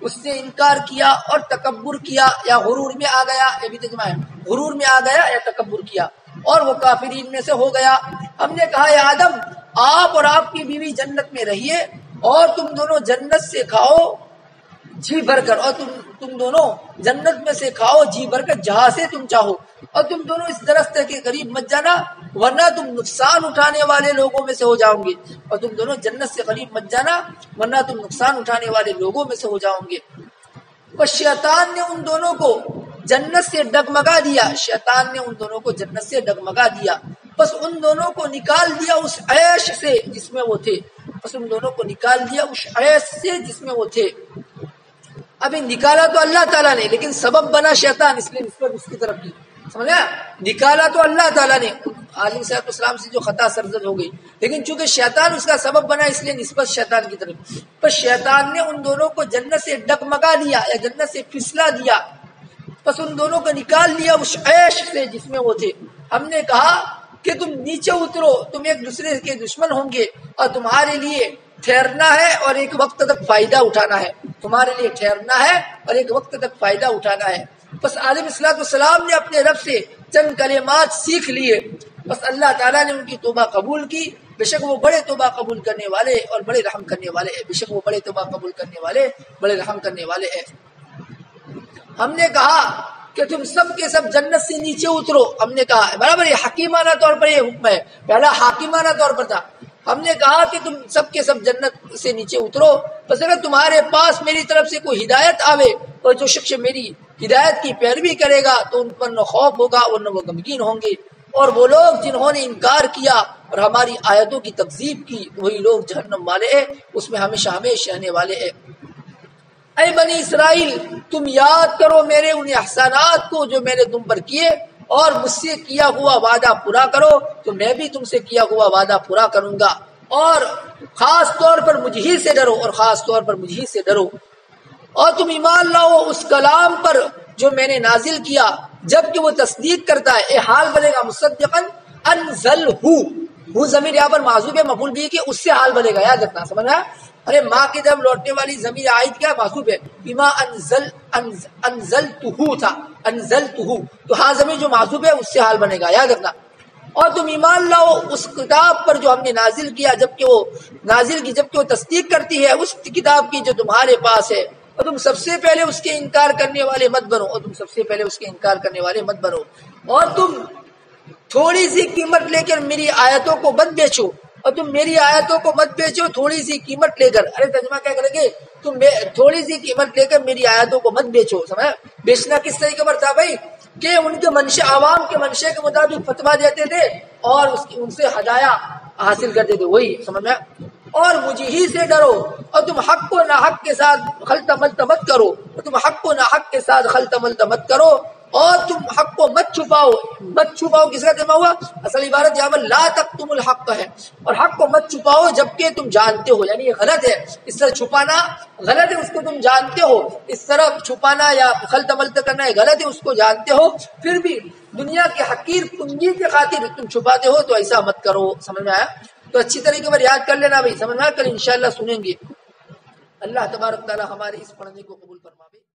اس سے انکار کیا اور تکبر کیا یا غرور میں آ گیا. یہ بھی ترجمہ ہے، غرور میں آ گیا یا تکبر کیا اور وہ کافرین میں سے ہو گیا. ہم نے کہا یا آدم آپ اور آپ کی بیوی جنت میں رہیے اور تم دونوں جنت سے کھاؤ جی بھر کر، اور تم دونوں جنت میں سے کھاؤ جی بھر کر جہاں سے تم چاہو، اور تم دونوں اس درخت کے قریب مت جانا ورنہ تم نقصان اٹھانے والے لوگوں میں سے ہو جاؤ گے. اور تم دونوں جنت سے قریب مت جانا ورنہ تم نقصان اٹھانے والے لوگوں میں سے ہو جاؤ گے. اور شیطان نے ان دونوں کو جنت سے ڈگمگا دیا، شیطان نے ان دونوں کو جنت سے ڈگمگا دیا. بس ان دونوں کو نکال دیا اس عیش سے جس میں وہ تھے، بس ان دونوں کو نکال دیا اس عیش سے جس میں وہ تھے۔ ابھی نکالا تو اللہ تعالیٰ نے، لیکن سبب بنا شیطان، اس لیے نسبت اس کی طرف کی، سمجھا؟ نکالا تو اللہ تعالیٰ نے، علیہ السلام سے جو خطا سرزد ہو گئی، لیکن چونکہ شیطان اس کا سبب بنا اس لیے نسبت شیطان کی طرف۔ پر شیطان نے ان دونوں کو جنت سے ڈگمگا دیا یا جنت سے پھسلا دیا، بس ان دونوں کو نکال دیا اس عیش سے جس میں وہ تھے۔ ہم نے کہا کہ تم نیچے اترو، تم ایک دوسرے کے دشمن ہوں گے اور تمہارے لیے ٹھہرنا ہے اور ایک وقت تک فائدہ اٹھانا ہے، تمہارے لیے ٹھہرنا ہے اور ایک وقت تک فائدہ اٹھانا ہے۔ بس علیہ السلام نے اپنے رب سے چند کلمات سیکھ لیے، بس اللہ تعالیٰ نے ان کی توبہ قبول کی۔ بے شک وہ بڑے توبہ قبول کرنے والے اور بڑے رحم کرنے والے ہیں، بے شک وہ بڑے توبہ قبول کرنے والے بڑے رحم کرنے والے ہیں۔ ہم نے کہا کہ تم سب کے سب جنت سے نیچے اترو، ہم نے کہا برابر یہ حکیمانہ طور پر یہ حکم ہے، پہلا حاکمانہ طور پر تھا۔ ہم نے کہا کہ تم سب کے سب جنت سے نیچے اترو، بس اگر تمہارے پاس میری طرف سے کوئی ہدایت آوے اور جو شخص میری ہدایت کی پیروی کرے گا تو ان پر نہ خوف ہوگا اور نہ وہ غمگین ہوں گے، اور وہ لوگ جنہوں نے انکار کیا اور ہماری آیتوں کی تکذیب کی وہی لوگ جہنم والے ہیں، اس میں ہمیشہ ہمیشہ رہنے والے ہیں۔ اے بنی اسرائیل، تم یاد کرو میرے ان احسانات کو جو میں نے تم پر کیے، اور مجھ سے کیا ہوا وعدہ پورا کرو تو میں بھی تم سے کیا ہوا وعدہ پورا کروں گا، اور خاص طور پر مجھ ہی سے ڈرو، اور خاص طور پر مجھ ہی سے ڈرو، اور تم ایمان لاؤ اس کلام پر جو میں نے نازل کیا جبکہ وہ تصدیق کرتا ہے۔ اے حال بنے گا مصدقاً انزلہ، وہ ضمیر یہاں پر معذوب ہے مفعول بھی کہ اس سے حال بنے گا، یاد رکھنا، سمجھا؟ ارے ماں کی طرف لوٹنے والی ضمیر عائد کیا معذوب ہے، بما انزلتہ تھا، انزلتہ تو ہاں ضمیر جو معذوب ہے اس سے حال بنے گا، یاد رکھنا۔ اور تم ایمان لاؤ اس کتاب پر جو ہم نے نازل کیا جبکہ وہ تصدیق کرتی ہے اس کتاب کی جو تمہارے پاس ہے، اور تم سب سے پہلے اس کے انکار کرنے والے مت بنو، اور تم تھوڑی سی قیمت لے کر میری آیتوں کو مت بیچو، اور تم میری آیتوں کو مت بیچو تھوڑی سی قیمت لے کر۔ ارے ترجمہ کیا کریں گے، تم تھوڑی سی قیمت لے کر میری آیتوں کو مت بیچو، سمجھا؟ بیچنا کس طریقے پر تھا بھائی، کہ ان کے منشے، عوام کے منشے کے مطابق فتویٰ دیتے تھے اور ان سے ہدایہ حاصل کرتے تھے، وہی سمجھ میں۔ اور مجھے ہی سے ڈرو، اور تم حق کو ناحق کے ساتھ خلط ملط مت کرو، اور تم حق کو مت چھپاؤ کس کا ترجمہ ہوا؟ اصل عبارت یہاں پر لا تکتم الحق ہے، اور حق کو مت چھپاؤ جبکہ تم جانتے ہو، یعنی یہ غلط ہے، اس طرح چھپانا غلط ہے، اس کو تم جانتے ہو، اس طرح چھپانا یا خلط ملط کرنا غلط ہے، اس کو جانتے ہو، پھر بھی دنیا کے حقیر پنجی کی خاطر تم چھپاتے ہو، تو ایسا مت کرو، سمجھ میں آیا؟ تو اچھی طریقے پر یاد کر لینا بھائی، سمجھ میں آیا؟ کل انشاءاللہ سنیں گے۔ اللہ تبارک تعالی ہمارے اس پڑھنے کو قبول فرمائے۔